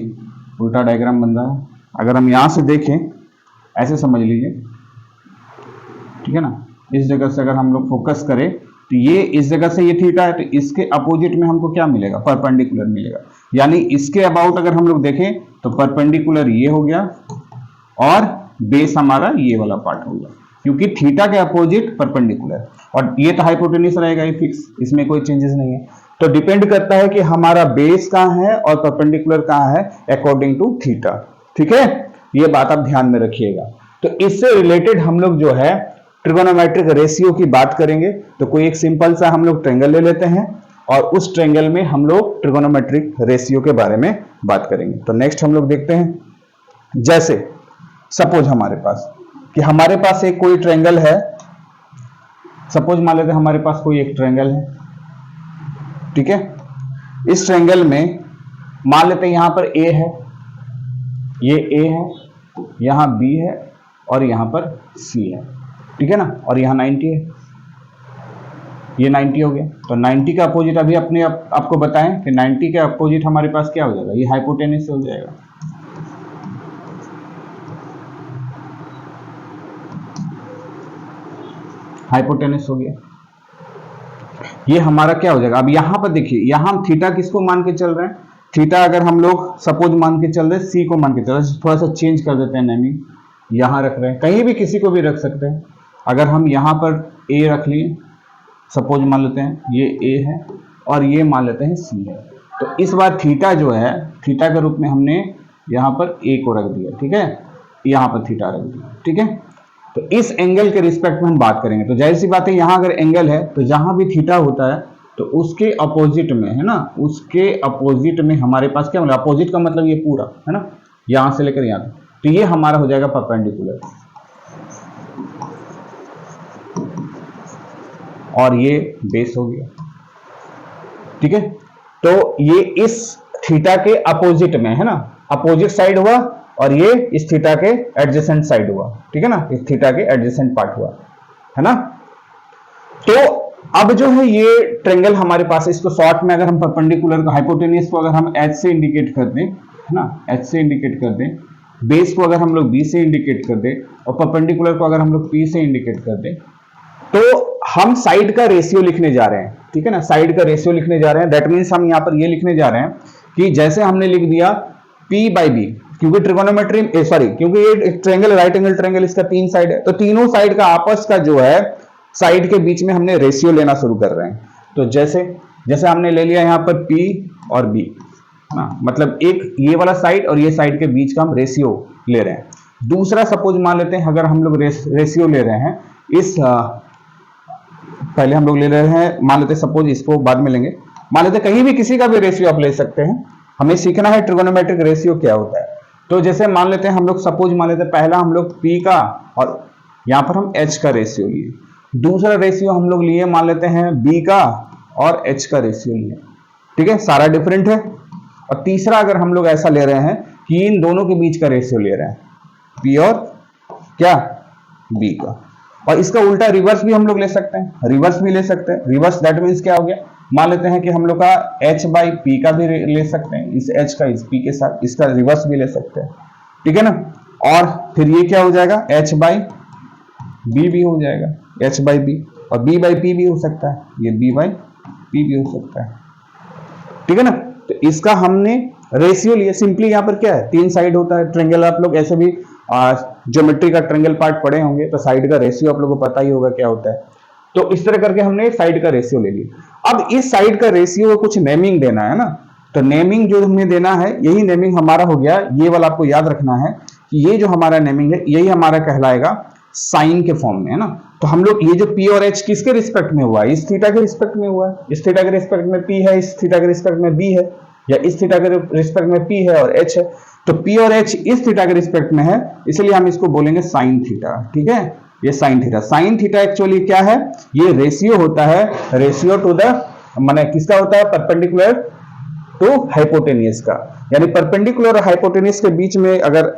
उल्टा डायग्राम बन रहा है, अगर हम यहां से देखें, ऐसे समझ लीजिए, ठीक है ना, इस जगह से अगर हम लोग फोकस करें तो ये इस जगह से ये थीटा है, तो इसके अपोजिट में हमको क्या मिलेगा, परपेंडिकुलर मिलेगा। यानी इसके अबाउट अगर हम लोग देखें तो परपेंडिकुलर ये हो गया और बेस हमारा ये वाला पार्ट हो गया, क्योंकि थीटा के अपोजिट परपेंडिकुलर, और ये तो हाइपोटेन्यूज रहेगा, ये फिक्स, इसमें कोई चेंजेस नहीं है। तो डिपेंड करता है कि हमारा बेस कहाँ है और परपेंडिकुलर कहाँ है अकॉर्डिंग टू थीटा, ठीक है, ये बात आप ध्यान में रखिएगा। तो इससे रिलेटेड हम लोग जो है ट्रिगोनोमेट्रिक रेशियो की बात करेंगे। तो कोई एक सिंपल सा हम लोग ट्रायंगल ले लेते हैं और उस ट्रायंगल में हम लोग ट्रिगोनोमेट्रिक रेशियो के बारे में बात करेंगे। तो नेक्स्ट हम लोग देखते हैं, जैसे सपोज हमारे पास कि हमारे पास एक कोई ट्रायंगल है, सपोज मान लेते हैं हमारे पास कोई एक ट्रायंगल है, ठीक है। इस ट्रायंगल में मान लेते हैं यहां पर ए है, ये ए है, यहां बी है और यहां पर सी है, ठीक है ना, और यहां 90 है, ये 90 हो गया। तो 90 का अपोजिट अभी अपने आपको बताएं कि 90 के अपोजिट हमारे पास क्या हो जाएगा, ये हाइपोटेन्यूज हो जाएगा। हाइपोटेन्यूज हो गया, ये हमारा क्या हो जाएगा। अब यहां पर देखिए, यहां हम थीटा किसको मान के चल रहे हैं, थीटा अगर हम लोग सपोज मान के चल रहे हैं सी को मान के चल रहे हैं, थोड़ा सा चेंज कर देते हैं, नेमिंग यहां रख रहे हैं, कहीं भी किसी को भी रख सकते हैं। अगर हम यहां पर ए रख लिए, सपोज मान लेते हैं ये ए है और ये मान लेते हैं सी है, तो इस बार थीटा जो है, थीटा के रूप में हमने यहां पर ए को रख दिया, ठीक है, यहां पर थीटा रख दिया, ठीक है। तो इस एंगल के रिस्पेक्ट में हम बात करेंगे, तो जाहिर सी बात है यहां अगर एंगल है तो जहां भी थीटा होता है तो उसके अपोजिट में, है ना, उसके अपोजिट में हमारे पास क्या मतलब, अपोजिट का मतलब ये पूरा, है ना, यहां से लेकर यहां तक, तो ये हमारा हो जाएगा परपेंडिकुलर, और ये बेस हो गया, ठीक है। तो ये इस थीटा के अपोजिट में, है ना, अपोजिट साइड हुआ और ये इस थीटा के एडजेसेंट साइड हुआ, ठीक है ना, इस थीटा के एडजेसेंट पार्ट हुआ, है ना। तो अब जो है ये ट्रायंगल हमारे पास, इसको शॉर्ट में अगर हम परपेंडिकुलर को, हाइपोटेन्यूज को अगर हम एच से इंडिकेट कर दें, है ना, एच से इंडिकेट कर दें, बेस को अगर हम लोग बी से इंडिकेट कर दें और परपेंडिकुलर को अगर हम लोग पी से इंडिकेट कर दें, तो हम साइड का रेशियो लिखने जा रहे हैं, ठीक है ना, साइड का रेशियो लिखने जा रहे हैं। दैट मीन्स हम यहाँ पर ये लिखने जा रहे हैं कि जैसे हमने लिख दिया P बाई बी, क्योंकि ट्रिगोनोमेट्री क्योंकि ये ट्रायंगल, राइट एंगल ट्रायंगल, इसका 3 साइड है, तो तीनों साइड का आपस का जो है साइड के बीच में हमने रेशियो लेना शुरू कर रहे हैं। तो जैसे जैसे हमने ले लिया यहाँ पर P और B ना, मतलब एक ये वाला साइड और ये साइड के बीच का हम रेशियो ले रहे हैं। दूसरा सपोज मान लेते हैं, अगर हम लोग रेशियो ले रहे हैं इस पहले हम लोग ले रहे हैं, मान लेते हैं सपोज, इसको बाद में लेंगे, मान लेते हैं कहीं भी किसी का भी रेशियो आप ले सकते हैं, हमें सीखना है ट्रिगोनोमेट्रिक रेशियो क्या होता है। तो जैसे मान लेते हैं हम लोग सपोज मान लेते हैं पहला हम लोग P का और यहाँ पर हम H का रेशियो लिए, दूसरा रेशियो हम लोग लिए मान लेते हैं B का और H का रेशियो लिए, ठीक है, सारा डिफरेंट है। और तीसरा अगर हम लोग ऐसा ले रहे हैं कि इन दोनों के बीच का रेशियो ले रहे हैं, P और क्या B का, और इसका उल्टा रिवर्स भी हम लोग ले सकते हैं, रिवर्स भी ले सकते हैं। रिवर्स दैट मीन्स क्या हो गया, मान लेते हैं कि हम लोग का H बाई P का भी ले सकते हैं, इस H का इस P के साथ, इसका रिवर्स भी ले सकते हैं, ठीक है ना। और फिर ये क्या हो जाएगा, H बाई B भी हो जाएगा, H बाई B, और B बाई P भी हो सकता है, ये B बाई P भी हो सकता है, ठीक है ना। तो इसका हमने रेशियो लिया। सिंपली यहाँ पर क्या है, 3 साइड होता है ट्रायंगल, आप लोग ऐसे भी ज्योमेट्री का ट्रायंगल पार्ट पढ़े होंगे, तो साइड का रेशियो आप लोगों को पता ही होगा क्या होता है। तो इस तरह करके हमने साइड का रेशियो ले लिया। अब इस साइड का रेशियो को कुछ नेमिंग देना है ना, तो नेमिंग जो हमें देना है, यही नेमिंग हमारा हो गया, ये वाला आपको याद रखना है कि ये जो हमारा नेमिंग है यही हमारा कहलाएगा साइन के फॉर्म में, है ना। तो हम लोग ये जो P और H किसके रिस्पेक्ट में हुआ है, इस थीटा के रिस्पेक्ट में हुआ है, इस थीटा के रिस्पेक्ट में P है, इस थीटा के रिस्पेक्ट में B है, या इस थीटा के रिस्पेक्ट में P है और H है। तो P और H इस थीटा के रिस्पेक्ट में है, इसलिए हम इसको बोलेंगे साइन थीटा, ठीक है, ये sine theta. Sine theta actually क्या है, ये रेशियो होता है, रेशियो टू द माने किसका होता है, परपेंडिकुलर टू हाइपोटेनियस का, यानी परपेंडिकुलर और हाइपोटेनियस के बीच में अगर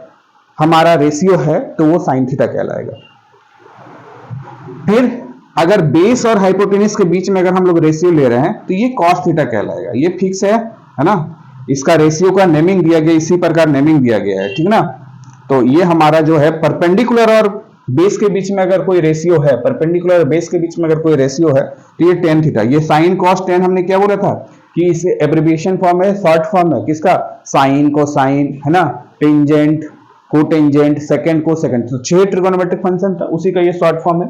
हमारा रेशियो है तो वो साइन थीटा कहलाएगा। फिर अगर बेस और हाइपोटेनियस के बीच में अगर हम लोग रेशियो ले रहे हैं तो ये कॉस थीटा कहलाएगा, ये फिक्स है ना, इसका रेशियो का नेमिंग दिया गया, इसी प्रकार नेमिंग दिया गया है, ठीक ना। तो ये हमारा जो है परपेंडिकुलर और बेस के बीच में अगर कोई रेशियो है, परपेंडिकुलर और बेस के बीच में अगर कोई रेशियो है तो ये टेन थीटा, ये साइन कॉस टेन, हमने क्या बोला था कि इसे एब्रिविएशन फॉर्म है, शॉर्ट फॉर्म है किसका, साइन कोसाइन, है ना, टेंजेंट कोटेंजेंट, सेकंड को सेकंड, तो 6 ट्रिगोनोमेट्रिक फंक्शन था, उसी का ये शॉर्ट फॉर्म है।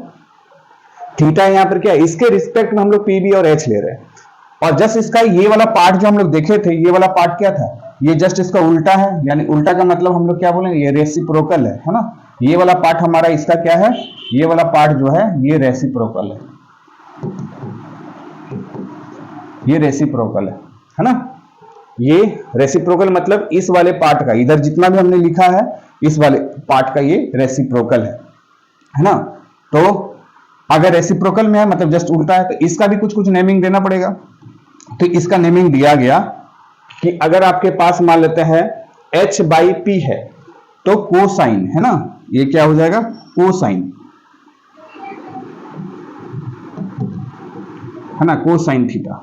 थीटा यहाँ पर क्या है, इसके रिस्पेक्ट में हम लोग P, B और H ले रहे हैं। और जस्ट इसका ये वाला पार्ट जो हम लोग देखे थे, ये वाला पार्ट क्या था, ये जस्ट इसका उल्टा है, यानी उल्टा का मतलब हम लोग क्या बोलेंगे, ये रेसिप्रोकल है ना। ये वाला पार्ट हमारा इसका क्या है, ये वाला पार्ट जो है ये रेसिप्रोकल ये रेसिप्रोकल है ना। ये रेसिप्रोकल मतलब इस वाले पार्ट का, इधर जितना भी हमने लिखा है इस वाले पार्ट का ये रेसिप्रोकल है ना। तो अगर रेसिप्रोकल में है मतलब जस्ट उल्टा है, तो इसका भी कुछ नेमिंग देना पड़ेगा। तो इसका नेमिंग दिया गया कि अगर आपके पास मान लेते हैं H बाई P है तो कोसाइन, है ना, ये क्या हो जाएगा, कोसाइन, है ना, कोसाइन थीटा।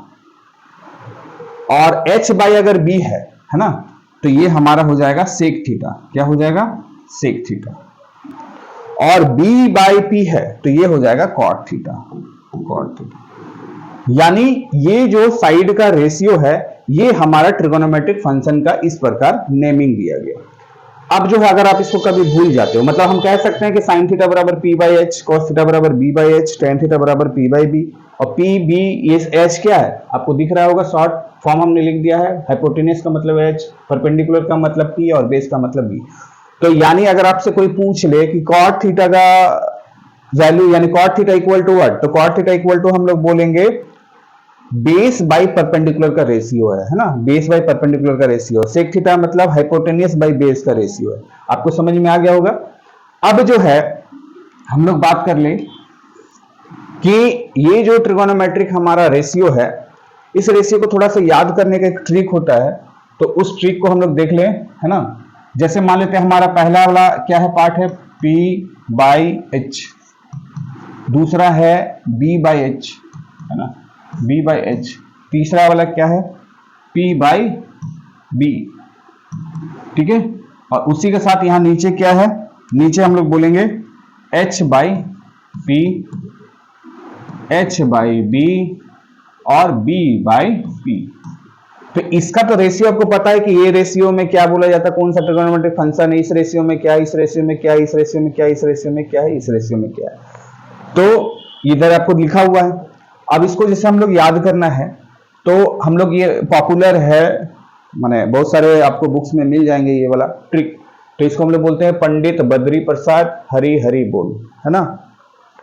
और H बाई अगर B है ना, तो ये हमारा हो जाएगा सेक थीटा, क्या हो जाएगा, सेक थीटा। और B बाई P है तो ये हो जाएगा कॉट थीटा, कॉट थीटा। यानी ये जो साइड का रेशियो है ये हमारा ट्रिगोनोमेट्रिक फंक्शन का इस प्रकार नेमिंग दिया गया। अब जो है अगर आप इसको कभी भूल जाते हो, मतलब हम कह सकते हैं कि साइन थीटा बराबर P by H, cos theta बराबर B by H, tan theta बराबर P बाई B, और P B ये H क्या है आपको दिख रहा होगा, शॉर्ट फॉर्म हमने लिख दिया है, हाइपोटेनियस का मतलब H, परपेंडिकुलर का मतलब P और बेस का मतलब B। तो यानी अगर आपसे कोई पूछ ले कि कॉट थीटा का वैल्यू, यानी cot theta equal to what, तो कॉट थीटा इक्वल टू हम लोग बोलेंगे बेस बाई परपेंडिकुलर का रेशियो है ना, बेस बाई परपेंडिकुलर का रेशियो। सेक थीटा मतलब हाइपोटेनियस बाई बेस का रेशियो है, आपको समझ में आ गया होगा। अब जो है हम लोग बात कर ले कि ये जो ट्रिगोनोमेट्रिक हमारा रेशियो है, इस रेशियो को थोड़ा सा याद करने का एक ट्रिक होता है, तो उस ट्रिक को हम लोग देख ले, है ना। जैसे मान लेते हैं हमारा पहला वाला क्या है, पार्ट है P बाई H, दूसरा है B बाई H, है ना, B बाई H, तीसरा वाला क्या है P बाई B, ठीक है। और उसी के साथ यहां नीचे क्या है, नीचे हम लोग बोलेंगे H by P h by B और b बाई पी। तो इसका तो रेशियो आपको पता है कि ये रेशियो में क्या बोला जाता है, कौन सा ट्रिगोनोमेट्रिक फंक्शन है, इस रेशियो में क्या है, इस रेशियो में क्या है, इस रेशियो में क्या है, इस रेशियो में क्या है, इस रेशियो में क्या है। तो इधर आपको लिखा हुआ है। अब इसको जैसे हम लोग याद करना है तो हम लोग, ये पॉपुलर है, माने बहुत सारे आपको बुक्स में मिल जाएंगे ये वाला ट्रिक। तो इसको हम लोग बोलते हैं पंडित बद्री प्रसाद हरि हरि बोल, है ना।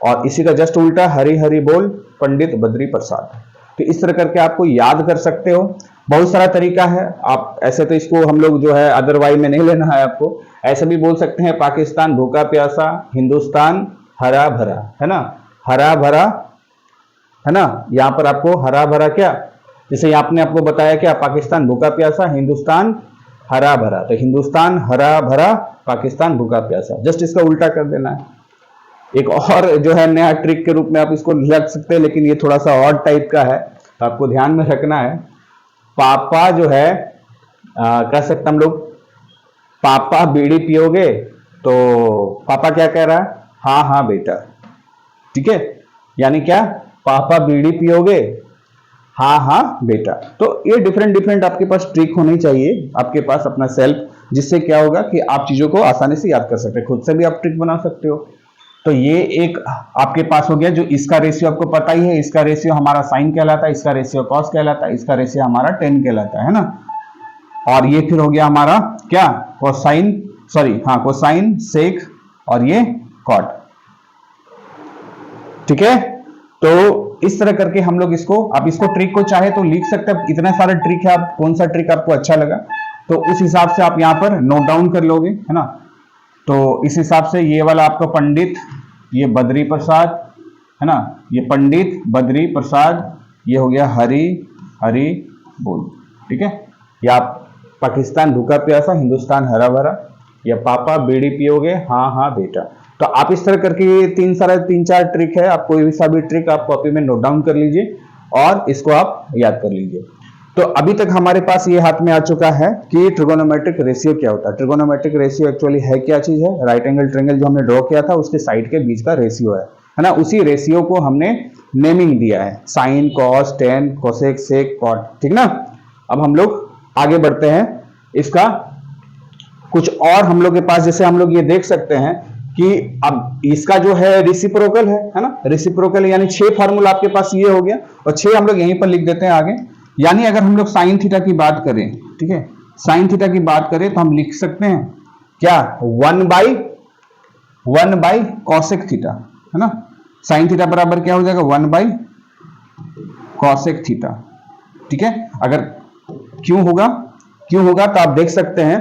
और इसी का जस्ट उल्टा हरि हरि बोल पंडित बद्री प्रसाद। तो इस तरह करके आपको याद कर सकते हो। बहुत सारा तरीका है, आप ऐसे तो इसको हम लोग जो है अदरवाइज में नहीं लेना है आपको, ऐसे भी बोल सकते हैं पाकिस्तान भूखा प्यासा, हिंदुस्तान हरा भरा, है ना, हरा भरा, है ना। यहाँ पर आपको हरा भरा क्या, जैसे आपने आपको बताया क्या, पाकिस्तान भूखा प्यासा, हिंदुस्तान हरा भरा, तो हिंदुस्तान हरा भरा, पाकिस्तान भूखा प्यासा, जस्ट इसका उल्टा कर देना है। एक और जो है नया ट्रिक के रूप में आप इसको लग सकते हैं, लेकिन ये थोड़ा सा ऑड टाइप का है, तो आपको ध्यान में रखना है। पापा जो है कह सकते हम लोग, पापा बीड़ी पियोगे, तो पापा क्या कह रहा है, हाँ हाँ बेटा, ठीक है, यानी क्या, पापा बीड़ी पियोगे, हाँ हाँ बेटा। तो ये डिफरेंट डिफरेंट आपके पास ट्रिक होनी चाहिए, आपके पास अपना सेल्फ, जिससे क्या होगा कि आप चीजों को आसानी से याद कर सकते हैं, खुद से भी आप ट्रिक बना सकते हो। तो ये एक आपके पास हो गया, जो इसका रेशियो आपको पता ही है, इसका रेशियो हमारा साइन कहलाता है, इसका रेशियो कॉस कहलाता है, इसका रेशियो हमारा टेन कहलाता है ना। और ये फिर हो गया हमारा क्या, कोसाइन, सॉरी हाँ, कोसाइन, सेक और ये कॉट, ठीक है। तो इस तरह करके हम लोग इसको, आप इसको ट्रिक को चाहे तो लिख सकते हैं, इतने सारे ट्रिक है, आप कौन सा ट्रिक आपको अच्छा लगा तो उस हिसाब से आप यहाँ पर नोट डाउन कर लोगे, है ना। तो इस हिसाब से ये वाला आपका पंडित, ये बद्री प्रसाद, है ना, ये पंडित बद्री प्रसाद, ये हो गया हरि हरि बोल, ठीक है। या पाकिस्तान भूखा प्यासा, हिंदुस्तान हरा भरा, या पापा बीड़ी पियोगे, हाँ हाँ बेटा। तो आप इस तरह करके ये तीन चार ट्रिक है, आप कोई सा भी ट्रिक आप कॉपी में नोट डाउन कर लीजिए और इसको आप याद कर लीजिए। तो अभी तक हमारे पास ये हाथ में आ चुका है कि ट्रिगोनोमेट्रिक रेशियो क्या होता है। ट्रिगोनोमेट्रिक रेशियो एक्चुअली है क्या चीज है, राइट एंगल ट्रायंगल जो हमने ड्रॉ किया था उसके साइड के बीच का रेशियो है ना। उसी रेशियो को हमने नेमिंग दिया है, साइन, कॉस, टेन, कोसेक, सेक, कॉट, ठीक ना। अब हम लोग आगे बढ़ते हैं, इसका कुछ और हम लोग के पास, जैसे हम लोग ये देख सकते हैं कि अब इसका जो है रेसिप्रोकल है ना, रेसिप्रोकल यानी 6 फार्मूला आपके पास ये हो गया, और 6 हम लोग यहीं पर लिख देते हैं आगे। यानी अगर हम लोग साइन थीटा की बात करें, ठीक है, साइन थीटा की बात करें तो हम लिख सकते हैं क्या, 1 बाई कॉसेक थीटा, है ना। साइन थीटा बराबर क्या हो जाएगा, 1 बाई कॉसेक थीटा, ठीक है। अगर क्यों होगा तो आप देख सकते हैं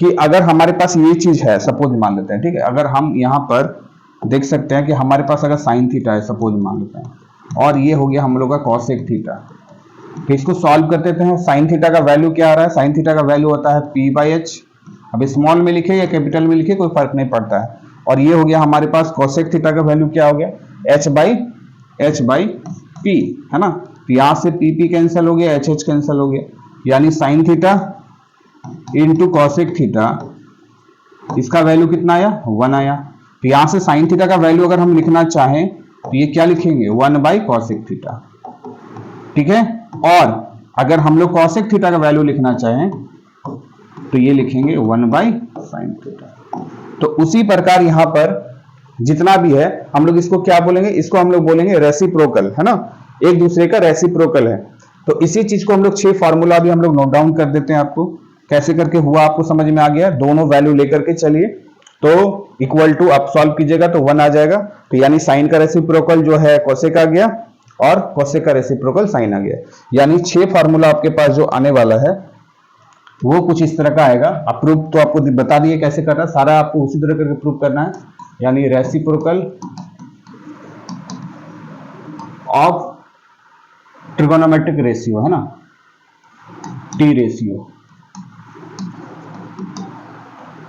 कि अगर हमारे पास ये चीज है, सपोज मान लेते हैं, ठीक है, अगर हम यहां पर देख सकते हैं कि हमारे पास अगर साइन थीटा है, सपोज मान लेते हैं, और ये हो गया हम लोग का कॉसेक थीटा, तो इसको सॉल्व कर देते हैं। साइन थीटा का वैल्यू क्या आ रहा है, साइन थीटा का वैल्यू होता है p बाई एच, अब स्मॉल में लिखे या कैपिटल में लिखे कोई फर्क नहीं पड़ता है। और ये हो गया हमारे पास कॉसेक थीटा का वैल्यू क्या हो गया, h बाई p, है ना। तो यहां से p कैंसिल हो गया, h कैंसिल हो गया, यानी sine theta into cosec theta, इसका वैल्यू कितना आया, 1 आया। तो यहां से साइन थीटा का वैल्यू अगर हम लिखना चाहें तो ये क्या लिखेंगे, 1 बाई कॉसेक थीटा, ठीक है। और अगर हम लोग कॉसेक थीटा का वैल्यू लिखना चाहें तो ये लिखेंगे 1 बाई साइन थीटा। तो उसी प्रकार यहां पर जितना भी है हम लोग इसको क्या बोलेंगे, इसको हम लोग बोलेंगे रेसिप्रोकल, है ना, एक दूसरे का रेसिप्रोकल है। तो इसी चीज को हम लोग 6 फार्मूला भी हम लोग नोट डाउन कर देते हैं, आपको कैसे करके हुआ आपको समझ में आ गया। दोनों वैल्यू लेकर के चलिए, तो इक्वल टू आप सॉल्व कीजिएगा तो 1 आ जाएगा। तो यानी साइन का रेसिप्रोकल जो है कोसेक आ गया और कोसेक का रेसिप्रोकल साइन आ गया, यानी 6 फार्मूला आपके पास जो आने वाला है वो कुछ इस तरह का आएगा। आप प्रूफ तो आपको बता दिए कैसे करना, सारा आपको उसी तरह करके प्रूफ करना है। यानी रेसिप्रोकल ऑफ ट्रिगोनोमेट्रिक रेशियो, है ना, टी रेशियो।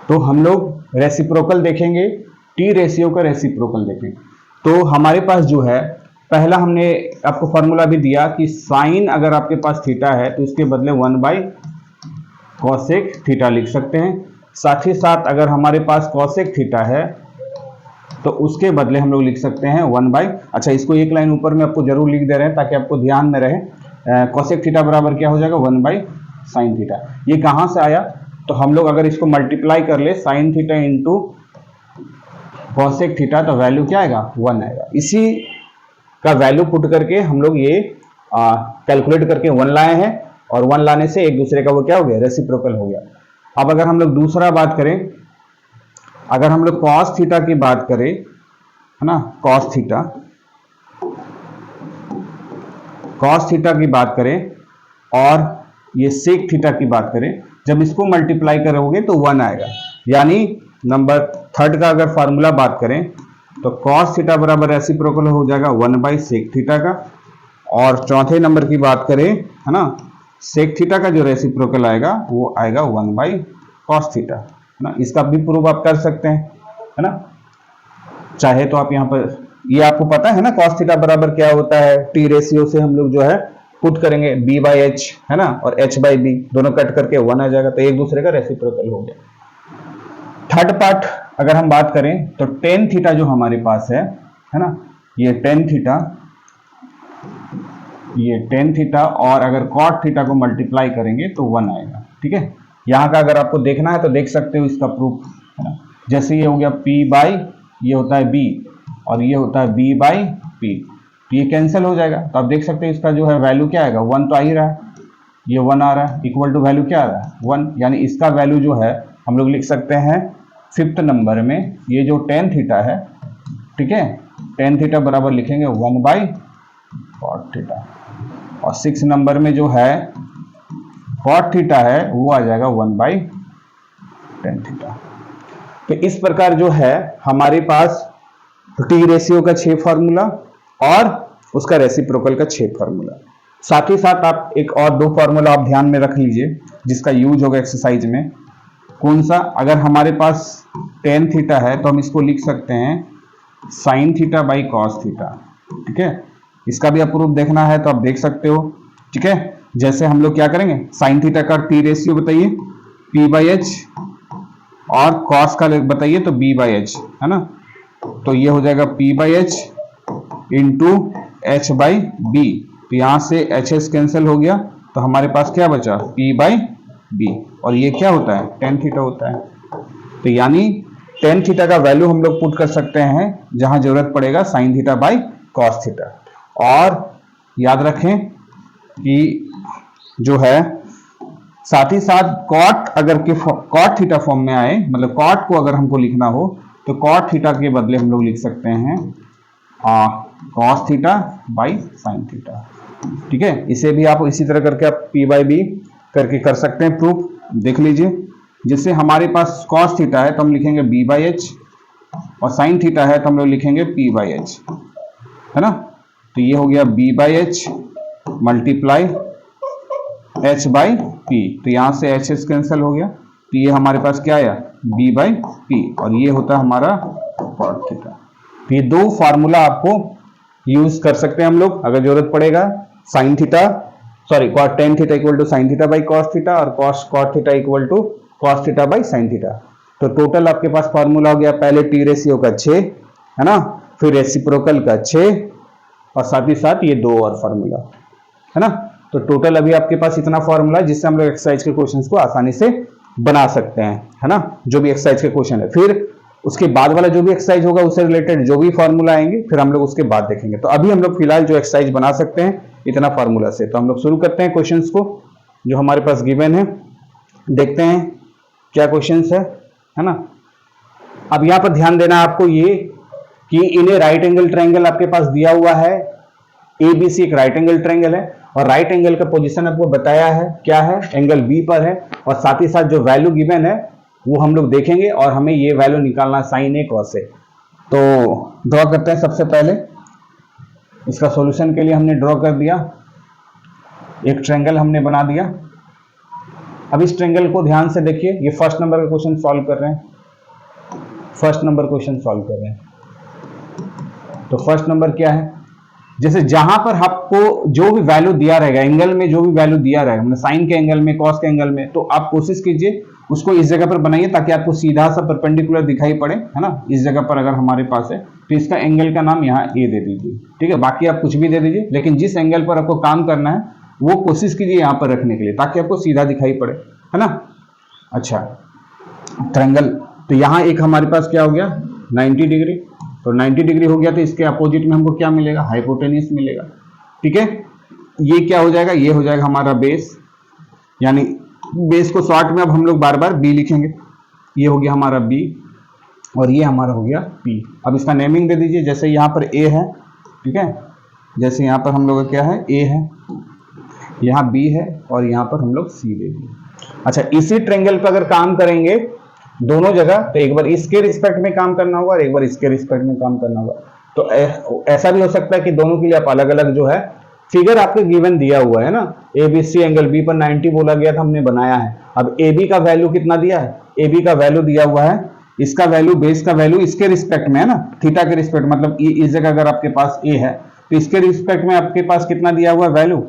तो हम लोग रेसिप्रोकल देखेंगे, टी रेशियो का रेसिप्रोकल देखेंगे। तो हमारे पास जो है, पहला हमने आपको फॉर्मूला भी दिया कि साइन अगर आपके पास थीटा है तो इसके बदले 1 बाई कॉसेक थीटा लिख सकते हैं। साथ ही साथ अगर हमारे पास कॉसेक थीटा है तो उसके बदले हम लोग लिख सकते हैं 1 बाई, अच्छा इसको एक लाइन ऊपर में आपको जरूर लिख दे रहे हैं ताकि आपको ध्यान में रहे। कोसेक थीटा बराबर क्या हो जाएगा 1 बाई साइन थीटा। ये कहाँ से आया, तो हम लोग अगर इसको मल्टीप्लाई कर ले sine theta into cosec theta तो वैल्यू क्या आएगा 1 आएगा। इसी का वैल्यू पुट करके हम लोग ये कैलकुलेट करके 1 लाए हैं और 1 लाने से एक दूसरे का वो क्या हो गया रेसिप्रोकल हो गया। अब अगर हम लोग दूसरा बात करें, अगर हम लोग कॉस थीटा की बात करें है ना, कॉस थीटा की बात करें और ये सेक थीटा की बात करें, जब इसको मल्टीप्लाई करोगे तो 1 आएगा। यानी नंबर थर्ड का अगर फार्मूला बात करें तो कॉस थीटा बराबर रेसिप्रोकल हो जाएगा 1 बाई सेक थीटा का। और चौथे नंबर की बात करें है ना, सेक थीटा का जो रेसिप्रोकल आएगा वो आएगा 1 बाई कॉस थीटा है ना। इसका भी प्रूफ आप कर सकते हैं है ना, चाहे तो आप यहाँ पर, ये आपको पता है ना कॉस थीटा बराबर क्या होता है, टी रेशियो से हम लोग जो है पुट करेंगे b बाई एच है ना, और h बाई बी दोनों कट करके 1 आ जाएगा, तो एक दूसरे का रेसिप्रोकल हो गया। थर्ड पार्ट अगर हम बात करें तो टेन थीटा जो हमारे पास है ना, ये टेन थीटा और अगर कॉट थीटा को मल्टीप्लाई करेंगे तो 1 आएगा। ठीक है, यहाँ का अगर आपको देखना है तो देख सकते हो इसका प्रूफ है ना। जैसे ये हो गया p बाई, ये होता है b और ये होता है b बाई p, तो ये कैंसिल हो जाएगा। तो आप देख सकते हैं इसका जो है वैल्यू क्या आएगा 1 तो आ ही रहा है, ये 1 आ रहा है, इक्वल टू वैल्यू क्या आ रहा है 1, यानी इसका वैल्यू जो है हम लोग लिख सकते हैं फिफ्थ नंबर में ये जो टेन थीटा है, ठीक है, टेन थीटा बराबर लिखेंगे 1 बाई कॉट थीटा, और सिक्स नंबर में जो है कॉट थीटा है वो आ जाएगा 1 बाई टेन थीटा। तो इस प्रकार जो है हमारे पास टी रेशियो का 6 फार्मूला और उसका रेसिप्रोकल का 6 फार्मूला। साथ ही साथ आप एक और 2 फार्मूला आप ध्यान में रख लीजिए जिसका यूज होगा एक्सरसाइज में। कौन सा, अगर हमारे पास टेन थीटा है तो हम इसको लिख सकते हैं sign theta by cos theta. ठीक है, इसका भी आप प्रूफ देखना है तो आप देख सकते हो। ठीक है, जैसे हम लोग क्या करेंगे, साइन थीटा का टी रेशियो बताइए p बाई एच और कॉस का बताइए तो b बाई एच है ना, तो ये हो जाएगा p by H into H by B, तो यहां से एच एस कैंसिल हो गया तो हमारे पास क्या बचा p बाई बी, और ये क्या होता है टेन थीटा होता है। तो यानी टेन थीटा का वैल्यू हम लोग पुट कर सकते हैं जहां जरूरत पड़ेगा sine theta by cos theta. और याद रखें कि जो है साथ ही साथ कॉट अगर के कॉट थीटा फॉर्म में आए, मतलब कॉट को अगर हमको लिखना हो तो कॉट थीटा के बदले हम लोग लिख सकते हैं cos theta by sine theta. ठीक है, इसे भी आप इसी तरह करके आप p बाई बी करके कर सकते हैं प्रूफ, देख लीजिए। जिससे हमारे पास कॉस थीटा है तो हम लिखेंगे b बाई एच और साइन थीटा है तो हम लोग लिखेंगे p बाई एच है ना। तो ये हो गया b by H multiply h by p, तो यहां से एच एस कैंसिल हो गया, तो ये हमारे पास क्या आया b बाई p, और ये होता है हमारा कॉट थीटा। तो ये 2 फार्मूला आपको यूज कर सकते हैं हम लोग अगर जरूरत पड़ेगा, sine theta cot tan theta equal to sine theta by cos theta और cot theta equal to cos theta by sine theta. तो टोटल आपके पास फार्मूला हो गया, पहले टी रेशियो का 6 है ना, फिर रेसिप्रोकल का 6 और साथ ही साथ ये 2 और फार्मूला है ना। तो टोटल अभी आपके पास इतना फार्मूला जिससे हम लोग एक्सरसाइज के क्वेश्चंस को आसानी से बना सकते हैं है ना, जो भी एक्सरसाइज के क्वेश्चन है। फिर उसके बाद वाला जो भी एक्सरसाइज होगा उससे रिलेटेड जो भी फार्मूला आएंगे फिर हम लोग उसके बाद देखेंगे। तो अभी हम लोग फिलहाल जो एक्सरसाइज बना सकते हैं इतना फार्मूला से, तो हम लोग शुरू करते हैं क्वेश्चंस को जो हमारे पास गिवन है। देखते हैं क्या क्वेश्चंस है ना। अब यहाँ पर ध्यान देना आपको ये कि इन्हें राइट एंगल ट्रायंगल आपके पास दिया हुआ है, ABC एक राइट एंगल ट्रायंगल है और राइट एंगल का पोजीशन आपको बताया है क्या है, एंगल B पर है, और साथ ही साथ जो वैल्यू गिवन है वो हम लोग देखेंगे और हमें ये वैल्यू निकालना साइन ए कॉस ए। तो ड्रॉ करते हैं। सबसे पहले इसका सॉल्यूशन के लिए हमने ड्रॉ कर दिया, एक ट्रायंगल हमने बना दिया। अब इस ट्रायंगल को ध्यान से देखिए, ये फर्स्ट नंबर का क्वेश्चन सॉल्व कर रहे हैं, फर्स्ट नंबर क्वेश्चन सॉल्व कर रहे हैं। तो फर्स्ट नंबर क्या है, जैसे जहां पर आपको जो भी वैल्यू दिया रहेगा एंगल में, जो भी वैल्यू दिया रहेगा मतलब साइन के एंगल में, कॉस के एंगल में, तो आप कोशिश कीजिए उसको इस जगह पर बनाइए ताकि आपको सीधा सा परपेंडिकुलर दिखाई पड़े, है ना। इस जगह पर अगर हमारे पास है तो इसका एंगल का नाम यहाँ ए दे दीजिए, ठीक है। बाकी आप कुछ भी दे दीजिए, लेकिन जिस एंगल पर आपको काम करना है वो कोशिश कीजिए यहाँ पर रखने के लिए ताकि आपको सीधा दिखाई पड़े, है ना। अच्छा, ट्रायंगल, तो यहाँ एक हमारे पास क्या हो गया 90 डिग्री, तो 90 डिग्री हो गया, तो इसके अपोजिट में हमको क्या मिलेगा, हाइपोटेन्यूस मिलेगा, ठीक है। ये क्या हो जाएगा, ये हो जाएगा हमारा बेस, यानी बेस को शॉर्ट में अब हम लोग बार बार बी लिखेंगे। ये हो गया हमारा बी और ये हमारा हो गया पी। अब इसका नेमिंग दे दीजिए, जैसे यहाँ पर ए है, ठीक है, जैसे यहाँ पर हम लोग का क्या है ए है, यहाँ बी है और यहाँ पर हम लोग सी दे दिए। अच्छा, इसी ट्रायंगल पर अगर काम करेंगे दोनों जगह, तो एक बार इसके रिस्पेक्ट में काम करना होगा और एक बार इसके रिस्पेक्ट में काम करना होगा। तो ऐसा भी हो सकता है कि दोनों के लिए आप अलग अलग जो है फिगर आपको गिवन दिया हुआ है ना, A B C angle B पर 90 बोला गया था, हमने बनाया है। अब ए बी का वैल्यू कितना दिया है, ए बी का वैल्यू दिया हुआ है, इसका वैल्यू बेस का वैल्यू इसके रिस्पेक्ट में है ना, थीटा के रिस्पेक्ट, मतलब इस जगह अगर आपके पास ए है तो इसके रिस्पेक्ट में आपके पास कितना दिया हुआ है वैल्यू,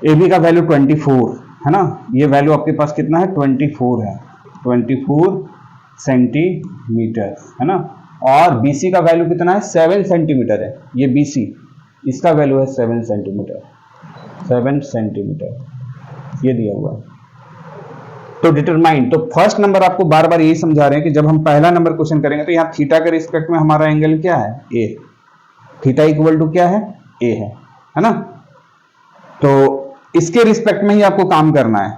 ए बी का वैल्यू 24 है ना, ये वैल्यू आपके पास कितना है 24 है, 24 सेंटीमीटर है ना। और बीसी का वैल्यू कितना है 7 सेंटीमीटर है, ये बीसी, इसका वैल्यू है 7 सेंटीमीटर, 7 सेंटीमीटर ये दिया हुआ है। तो डिटरमाइन, तो फर्स्ट नंबर आपको बार बार यही समझा रहे हैं कि जब हम पहला नंबर क्वेश्चन करेंगे तो यहाँ थीटा के रिस्पेक्ट में हमारा एंगल क्या है ए, थीटा इक्वल टू क्या है ए है ना। तो इसके रिस्पेक्ट में ही आपको काम करना है,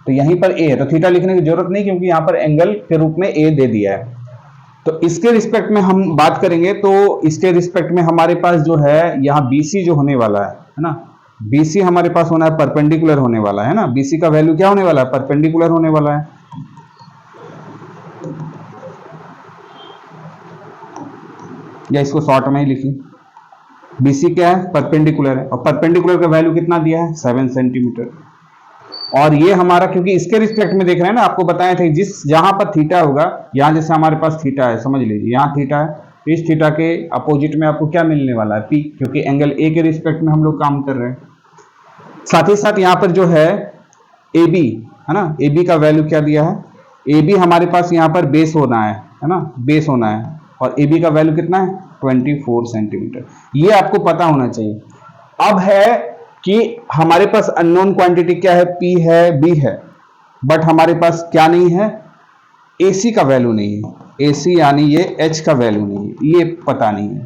तो यहीं पर ए है तो थीटा लिखने की जरूरत नहीं, क्योंकि यहाँ पर एंगल के रूप में ए दे दिया है। तो इसके रिस्पेक्ट में हम बात करेंगे, तो इसके रिस्पेक्ट में हमारे पास जो है यहाँ बीसी जो होने वाला है ना, बीसी हमारे पास होना है परपेंडिकुलर होने वाला है ना, बीसी का वैल्यू क्या होने वाला है परपेंडिकुलर होने वाला है। या इसको शॉर्ट में ही लिखिए, बीसी क्या है परपेंडिकुलर है, और परपेंडिकुलर का वैल्यू कितना दिया है 7 सेंटीमीटर। और ये हमारा, क्योंकि इसके रिस्पेक्ट में देख रहे हैं ना, आपको बताया था जिस जहां पर थीटा होगा, यहां जैसे हमारे पास थीटा है, समझ लीजिए यहाँ थीटा है, तो इस थीटा के अपोजिट में आपको क्या मिलने वाला है पी, क्योंकि एंगल ए के रिस्पेक्ट में हम लोग काम कर रहे हैं। साथ ही साथ यहाँ पर जो है ए बी है ना, ए बी का वैल्यू क्या दिया है, ए बी हमारे पास यहाँ पर बेस होना है ना, बेस होना है, और ए बी का वैल्यू कितना है 24 सेंटीमीटर, ये आपको पता होना चाहिए। अब है कि हमारे पास अननोन क्वांटिटी क्या है, P है B है, बट हमारे पास क्या नहीं है AC का वैल्यू नहीं है, AC यानी ये H का वैल्यू नहीं है, ये पता नहीं है।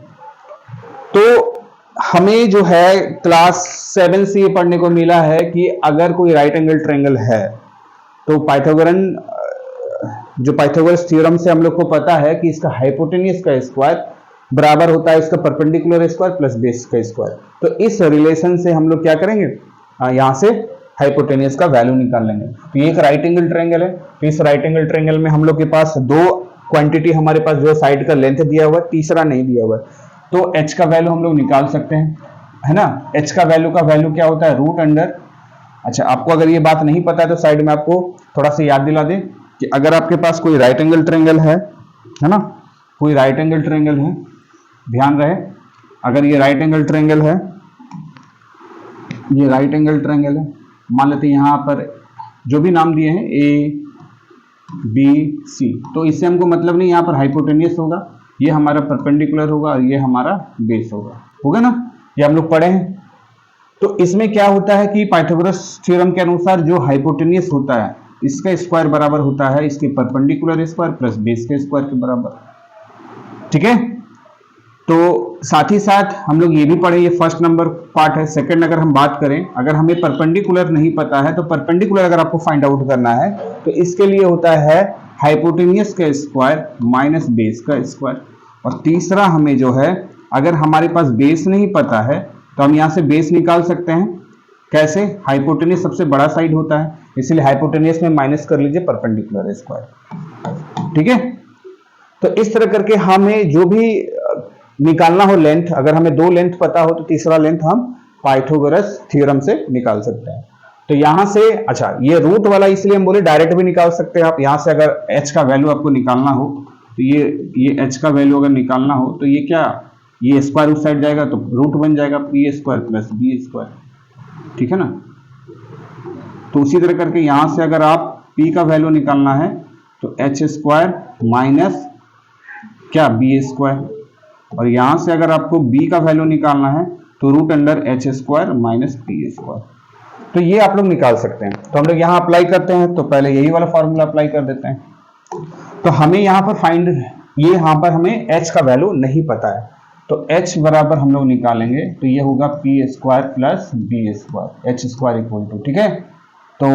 तो हमें जो है क्लास 7 से ये पढ़ने को मिला है कि अगर कोई राइट एंगल ट्रायंगल है तो पाइथागोरन, जो पाइथागोरस थ्योरम से हम लोग को पता है कि इसका हाइपोटेन्यूस का स्क्वायर बराबर होता है इसका परपेंडिकुलर स्क्वायर प्लस बेस का स्क्वायर। तो इस रिलेशन से हम लोग क्या करेंगे, यहां से हाइपोटेन्यूस का वैल्यू निकाल लेंगे। तो ये एक राइट एंगल ट्रायंगल है, तो इस राइट एंगल ट्रायंगल में हम लोग के पास दो क्वांटिटी हमारे पास जो साइड का लेंथ दिया हुआ है, तीसरा नहीं दिया हुआ है, तो एच का वैल्यू हम लोग निकाल सकते हैं, है ना। एच का वैल्यू क्या होता है रूट अंडर, अच्छा आपको अगर ये बात नहीं पता है तो साइड में आपको थोड़ा सा याद दिला दें कि अगर आपके पास कोई राइट एंगल ट्रायंगल है ना, कोई राइट एंगल ट्रायंगल है, ध्यान रहे, अगर ये राइट एंगल ट्रायंगल है, ये राइट एंगल ट्रायंगल है, मान लेते हैं यहाँ पर जो भी नाम दिए हैं ए बी सी, तो इससे हमको मतलब नहीं, यहाँ पर हाइपोटेन्यूस होगा, ये हमारा परपेंडिकुलर होगा और ये हमारा बेस होगा ना, ये हम लोग पढ़े हैं। तो इसमें क्या होता है कि पाइथागोरस थ्योरम के अनुसार जो हाइपोटेन्यूस होता है इसका स्क्वायर बराबर होता है इसके परपेंडिकुलर स्क्वायर प्लस बेस के स्क्वायर के बराबर, ठीक है। तो साथ ही साथ हम लोग ये भी पढ़े, ये फर्स्ट नंबर पार्ट है। सेकंड अगर हम बात करें, अगर हमें परपेंडिकुलर नहीं पता है तो परपेंडिकुलर अगर आपको फाइंड आउट करना है तो इसके लिए होता है हाइपोटेन्यूस का स्क्वायर माइनस बेस का स्क्वायर। और तीसरा हमें जो है, अगर हमारे पास बेस नहीं पता है तो हम यहाँ से बेस निकाल सकते हैं, कैसे, हाइपोटेन्यूस सबसे बड़ा साइड होता है, इसलिए हाइपोटेन्यूस में माइनस कर लीजिए परपेंडिकुलर स्क्वायर, ठीक है। तो इस तरह करके हमें जो भी निकालना हो लेंथ, अगर हमें दो लेंथ पता हो तो तीसरा लेंथ हम पाइथागोरस थ्योरम से निकाल सकते हैं। तो यहां से, अच्छा ये रूट वाला इसलिए हम बोले डायरेक्ट भी निकाल सकते हैं आप, यहां से अगर h का वैल्यू आपको निकालना हो तो ये h का वैल्यू अगर निकालना हो तो ये क्या, ये स्क्वायर उस साइड जाएगा तो रूट बन जाएगा p square plus b square, ठीक है ना। तो उसी तरह करके यहां से अगर आप P का वैल्यू निकालना है तो एच स्क्वायर माइनस क्या बी स्क्वायर, और यहां से अगर आपको B का वैल्यू निकालना है तो root under H square minus P square. तो ये आप लोग निकाल सकते हैं। तो हम लोग यहाँ अप्लाई करते हैं, तो पहले यही वाला फॉर्मूला अप्लाई कर देते हैं। तो हमें यहाँ पर फाइंड, ये यहाँ पर हमें h का वैल्यू नहीं पता है, तो h बराबर हम लोग निकालेंगे तो ये होगा P square plus B square, H square equal to, ठीक है, तो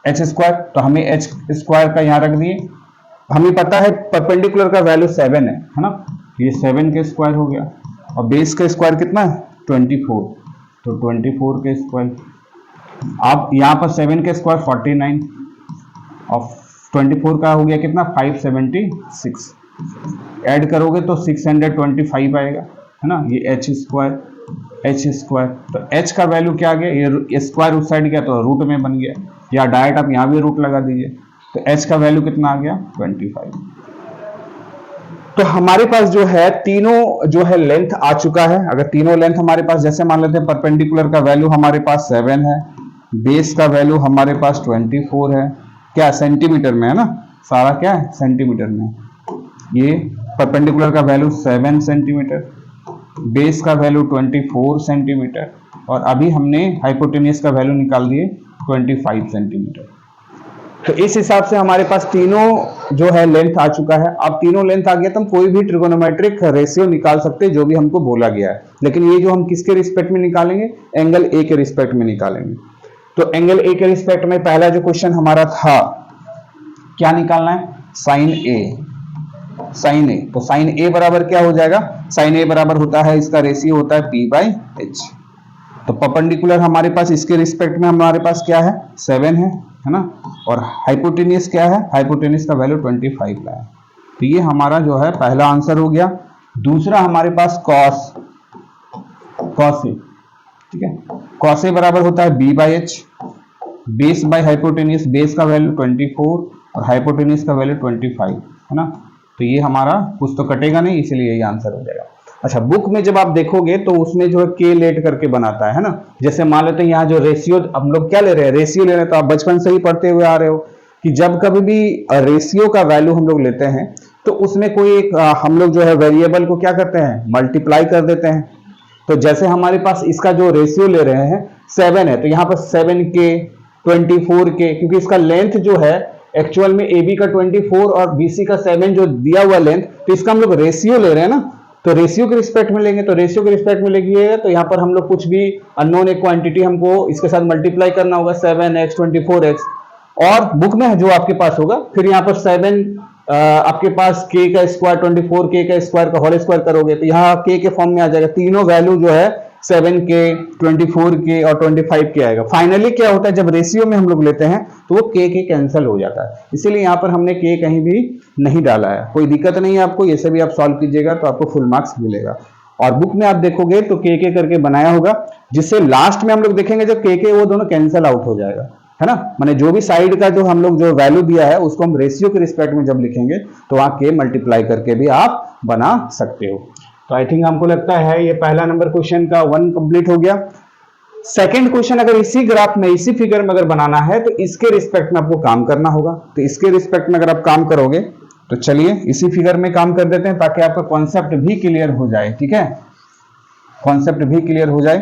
एच स्क्वायर, तो हमें एच स्क्वायर का यहाँ रख दिए। हमें पता है परपेंडिकुलर का वैल्यू 7 है ना, ये 7 के स्क्वायर हो गया, और बेस का स्क्वायर कितना है 24, तो 24 के स्क्वायर। अब यहाँ पर 7 के स्क्वायर 49 और 24 का हो गया कितना 576, ऐड करोगे तो 625 आएगा, है ना, ये एच स्क्वायर। तो h का वैल्यू क्या आ गया, ये स्क्वायर उस साइड गया तो रूट में बन गया, या डायरेक्ट आप यहाँ भी रूट लगा दीजिए, तो h का वैल्यू कितना आ गया 25। तो हमारे पास जो है तीनों जो है लेंथ आ चुका है। अगर तीनों लेंथ हमारे पास, जैसे मान लेते हैं परपेंडिकुलर का वैल्यू हमारे पास 7 है, बेस का वैल्यू हमारे पास 24 है, क्या सेंटीमीटर में है ना, सारा क्या है सेंटीमीटर में, ये परपेंडिकुलर का वैल्यू 7 सेंटीमीटर, बेस का वैल्यू 24 सेंटीमीटर, और अभी हमने हाइपोटेन्यूज का वैल्यू निकाल दिए 25 सेंटीमीटर। तो इस हिसाब से हमारे पास तीनों जो है लेंथ आ चुका है। अब तीनों लेंथ आ गया तो हम कोई भी ट्रिगोनोमेट्रिक रेशियो निकाल सकते हैं जो भी हमको बोला गया है, लेकिन ये जो हम किसके रिस्पेक्ट में निकालेंगे, एंगल ए के रिस्पेक्ट में निकालेंगे। तो एंगल ए के रिस्पेक्ट में पहला जो क्वेश्चन हमारा था, क्या निकालना है, साइन ए। तो साइन ए बराबर क्या हो जाएगा, साइन ए बराबर होता है, इसका रेशियो होता है p/h। तो परपेंडिकुलर हमारे पास इसके रिस्पेक्ट में हमारे पास क्या है 7 है ना, और हाइपोटेन्यूज क्या है, हाइपोटेन्यूज का वैल्यू 25 लाया। तो ये हमारा जो है पहला आंसर हो गया। दूसरा हमारे पास कॉस ए, ठीक है, कॉस ए बराबर होता है b/h, base by hypotenuse, base का वैल्यू 24 और हाइपोटेन्यूज का वैल्यू 25, है ना। तो ये हमारा कुछ तो कटेगा नहीं, इसीलिए यही आंसर हो जाएगा। अच्छा, बुक में जब आप देखोगे तो उसमें जो है के लेट करके बनाता है ना, जैसे मान लेते हैं यहाँ जो रेशियो हम लोग क्या ले रहे हैं, रेशियो ले रहे हैं, तो आप बचपन से ही पढ़ते हुए आ रहे हो कि जब कभी भी रेशियो का वैल्यू हम लोग लेते हैं तो उसमें कोई एक हम लोग जो है वेरिएबल को क्या करते हैं, मल्टीप्लाई कर देते हैं। तो जैसे हमारे पास इसका जो रेशियो ले रहे हैं 7 है, तो यहाँ पर 7k 24k, क्योंकि इसका लेंथ जो है एक्चुअल में AB का 24 और BC का 7 जो दिया हुआ लेंथ, तो इसका हम लोग रेशियो ले रहे हैं ना, तो रेशियो के रिस्पेक्ट में लेंगे, तो रेशियो के रिस्पेक्ट में लेंगे तो यहाँ पर हम लोग कुछ भी अननोन एक क्वांटिटी हमको इसके साथ मल्टीप्लाई करना होगा, 7x 24x, और बुक में जो आपके पास होगा फिर यहाँ पर 7 आपके पास k का स्क्वायर 24k का स्क्वायर का होल स्क्वायर करोगे तो यहाँ k के फॉर्म में आ जाएगा। तीनों वैल्यू जो है 7k 24k और 25k आएगा। फाइनली क्या होता है, जब रेशियो में हम लोग लेते हैं तो वो k कैंसिल हो जाता है, इसीलिए यहाँ पर हमने k कहीं भी नहीं डाला है। कोई दिक्कत नहीं है आपको, ये सभी आप सॉल्व कीजिएगा तो आपको फुल मार्क्स मिलेगा। और बुक में आप देखोगे तो k करके बनाया होगा, जिससे लास्ट में हम लोग देखेंगे जब k वो दोनों कैंसिल आउट हो जाएगा, है ना, माने जो भी साइड का जो हम लोग जो वैल्यू दिया है उसको हम रेशियो के रिस्पेक्ट में जब लिखेंगे तो वहां k मल्टीप्लाई करके भी आप बना सकते हो। तो आई थिंक हमको लगता है ये पहला नंबर क्वेश्चन का 1 कंप्लीट हो गया। सेकंड क्वेश्चन अगर इसी ग्राफ में इसी फिगर में अगर बनाना है तो इसके रिस्पेक्ट में आपको काम करना होगा। तो इसके रिस्पेक्ट में अगर आप काम करोगे तो चलिए इसी फिगर में काम कर देते हैं ताकि आपका कॉन्सेप्ट भी क्लियर हो जाए, ठीक है, कॉन्सेप्ट भी क्लियर हो जाए।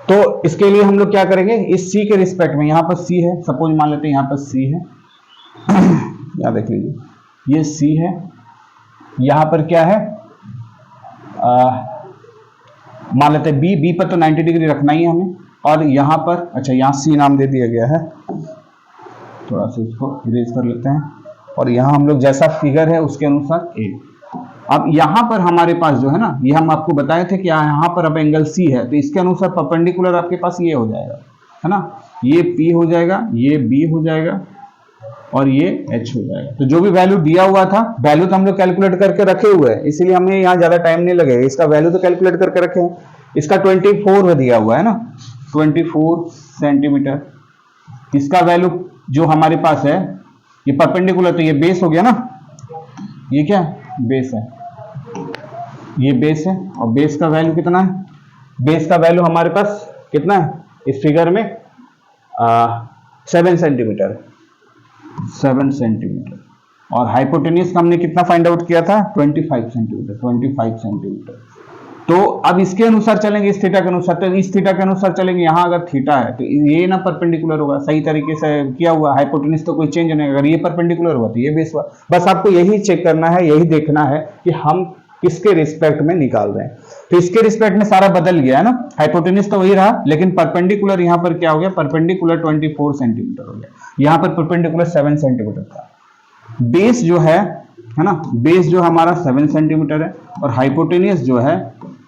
तो इसके लिए हम लोग क्या करेंगे, इस C के रिस्पेक्ट में, यहाँ पर C है, सपोज मान लेते हैं यहाँ पर C है, यहाँ देख लीजिए ये C है, यहाँ पर क्या है मान लेते हैं B पर तो 90 डिग्री रखना ही है हमें, और यहाँ पर अच्छा यहाँ C नाम दे दिया गया है, थोड़ा सा इसको इरेज कर लेते हैं, और यहाँ हम लोग जैसा फिगर है उसके अनुसार A। अब यहाँ पर हमारे पास जो है ना, ये हम आपको बताए थे कि यहाँ पर अब एंगल C है, तो इसके अनुसार परपेंडिकुलर आपके पास ये हो जाएगा, है ना, ये P हो जाएगा, ये B हो जाएगा और ये H हो जाएगा। तो जो भी वैल्यू दिया हुआ था, वैल्यू तो हम लोग कैलकुलेट करके रखे हुए हैं, इसीलिए हमें यहाँ ज्यादा टाइम नहीं लगेगा, इसका वैल्यू तो कैलकुलेट करके रखे हैं। इसका 24 दिया हुआ है ना, 24 सेंटीमीटर, इसका वैल्यू जो हमारे पास है ये परपेंडिकुलर, तो ये बेस हो गया ना, ये क्या बेस है, ये बेस है, और बेस का वैल्यू कितना है, बेस का वैल्यू हमारे पास कितना है इस फिगर में 7 सेंटीमीटर, 7 सेंटीमीटर, और हाइपोटेन्यूज का हमने कितना फाइंड आउट किया था 25 सेंटीमीटर, 25 सेंटीमीटर। तो अब इसके अनुसार चलेंगे, इस थीटा के अनुसार, तो इस थीटा के अनुसार चलेंगे। यहाँ अगर थीटा है तो ये ना परपेंडिकुलर होगा, सही तरीके से किया हुआ, हाइपोटेन्यूज तो कोई चेंज नहीं, अगर ये परपेंडिकुलर हुआ तो ये बेस हुआ। बस आपको यही चेक करना है, यही देखना है कि हम किसके रिस्पेक्ट में निकाल रहे हैं। तो इसके रिस्पेक्ट में सारा बदल गया है ना, हाइपोटेन्यूज तो वही रहा, लेकिन परपेंडिकुलर यहाँ पर क्या हो गया, परपेंडिकुलर 24 सेंटीमीटर हो गया, यहाँ पर परपेंडिकुलर 7 सेंटीमीटर था। बेस जो है ना, बेस जो हमारा 7 सेंटीमीटर है, और हाइपोटेन्यूज जो है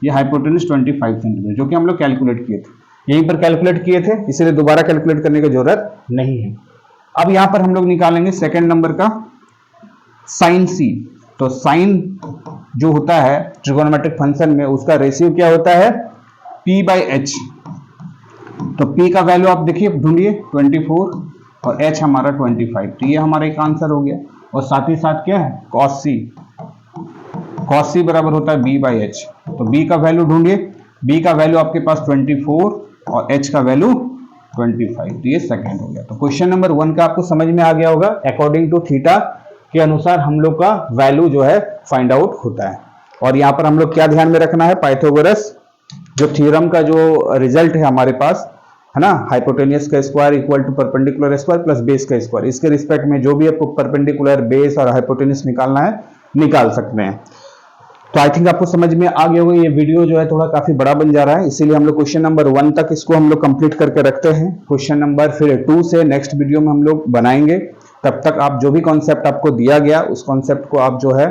ये हाइपोटेन्यूज 25 सेंटीमीटर, जो कि हम लोग कैलकुलेट किए थे, यहीं पर कैलकुलेट किए थे, इसलिए दोबारा कैलकुलेट करने की जरूरत नहीं है। अब यहां पर हम लोग निकालेंगे सेकंड नंबर का साइन सी। तो साइन जो होता है ट्रिगोनोमेट्रिक फंक्शन में, उसका रेशियो क्या होता है, p/h। तो p का वैल्यू आप देखिए, ढूंढिए 24 और h हमारा 25, तो ये हमारा एक आंसर हो गया। और साथ ही साथ क्या है, cos c, cos c बराबर होता है b/h। तो b का वैल्यू ढूंढिए, b का वैल्यू आपके पास 24 और h का वैल्यू 25, तो ये सेकंड हो गया। तो क्वेश्चन नंबर 1 का आपको समझ में आ गया होगा, अकॉर्डिंग टू थीटा के अनुसार हम लोग का वैल्यू जो है फाइंड आउट होता है। और यहाँ पर हम लोग क्या ध्यान में रखना है, पाइथागोरस जो थ्योरम का जो रिजल्ट है हमारे पास है ना, हाइपोटेन्यूज का square equal to perpendicular square plus base का स्क्वायर, इसके रिस्पेक्ट में जो भी आपको परपेंडिकुलर, बेस और हाइपोटेन्यूज निकालना है निकाल सकते हैं। तो आई थिंक आपको समझ में आ गया होगा। ये वीडियो जो है थोड़ा काफी बड़ा बन जा रहा है, इसीलिए हम लोग क्वेश्चन नंबर 1 तक इसको हम लोग कंप्लीट करके रखते हैं। क्वेश्चन नंबर फिर 2 से नेक्स्ट वीडियो में हम लोग बनाएंगे। तब तक आप जो भी कॉन्सेप्ट आपको दिया गया उस कॉन्सेप्ट को आप जो है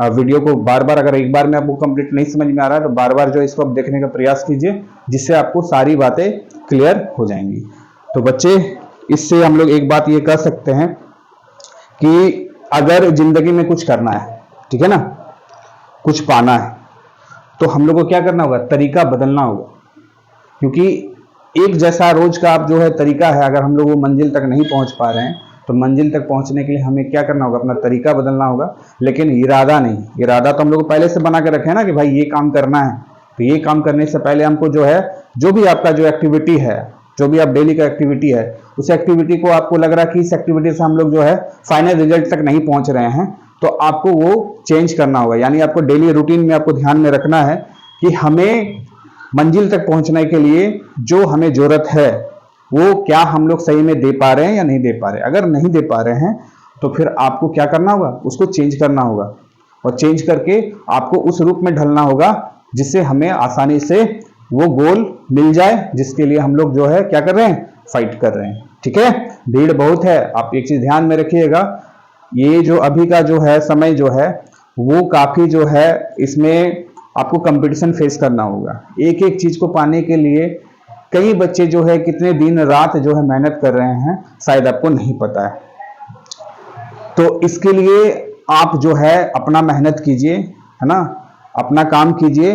वीडियो को बार बार, अगर एक बार में आपको कंप्लीट नहीं समझ में आ रहा है तो बार बार जो इसको आप देखने का प्रयास कीजिए, जिससे आपको सारी बातें क्लियर हो जाएंगी। तो बच्चे, इससे हम लोग एक बात ये कह सकते हैं कि अगर जिंदगी में कुछ करना है, ठीक है ना, कुछ पाना है, तो हम लोग को क्या करना होगा, तरीका बदलना होगा। क्योंकि एक जैसा रोज का आप जो है तरीका है, अगर हम लोग वो मंजिल तक नहीं पहुंच पा रहे हैं, तो मंजिल तक पहुंचने के लिए हमें क्या करना होगा, अपना तरीका बदलना होगा, लेकिन इरादा नहीं। इरादा तो हम लोग पहले से बना के रखे हैं ना कि भाई ये काम करना है, तो ये काम करने से पहले हमको जो है, जो भी आपका जो एक्टिविटी है, जो भी आप डेली का एक्टिविटी है, उस एक्टिविटी को आपको लग रहा है कि इस एक्टिविटी से हम लोग जो है फाइनल रिजल्ट तक नहीं पहुंच रहे हैं, तो आपको वो चेंज करना होगा। यानी आपको डेली रूटीन में आपको ध्यान में रखना है कि हमें मंजिल तक पहुंचने के लिए जो हमें जरूरत है वो क्या हम लोग सही में दे पा रहे हैं या नहीं दे पा रहे हैं। अगर नहीं दे पा रहे हैं तो फिर आपको क्या करना होगा, उसको चेंज करना होगा, और चेंज करके आपको उस रूप में ढलना होगा जिससे हमें आसानी से वो गोल मिल जाए, जिसके लिए हम लोग जो है क्या कर रहे हैं, फाइट कर रहे हैं। ठीक है, भीड़ बहुत है, आप एक चीज ध्यान में रखिएगा, ये जो अभी का जो है समय जो है वो काफी जो है, इसमें आपको कंपटीशन फेस करना होगा। एक एक चीज को पाने के लिए कई बच्चे जो है कितने दिन रात जो है मेहनत कर रहे हैं, शायद आपको नहीं पता है। तो इसके लिए आप जो है अपना मेहनत कीजिए, है ना, अपना काम कीजिए।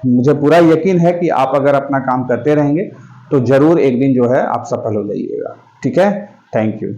मुझे पूरा यकीन है कि आप अगर अपना काम करते रहेंगे तो जरूर एक दिन जो है आप सफल हो जाइएगा। ठीक है, थैंक यू।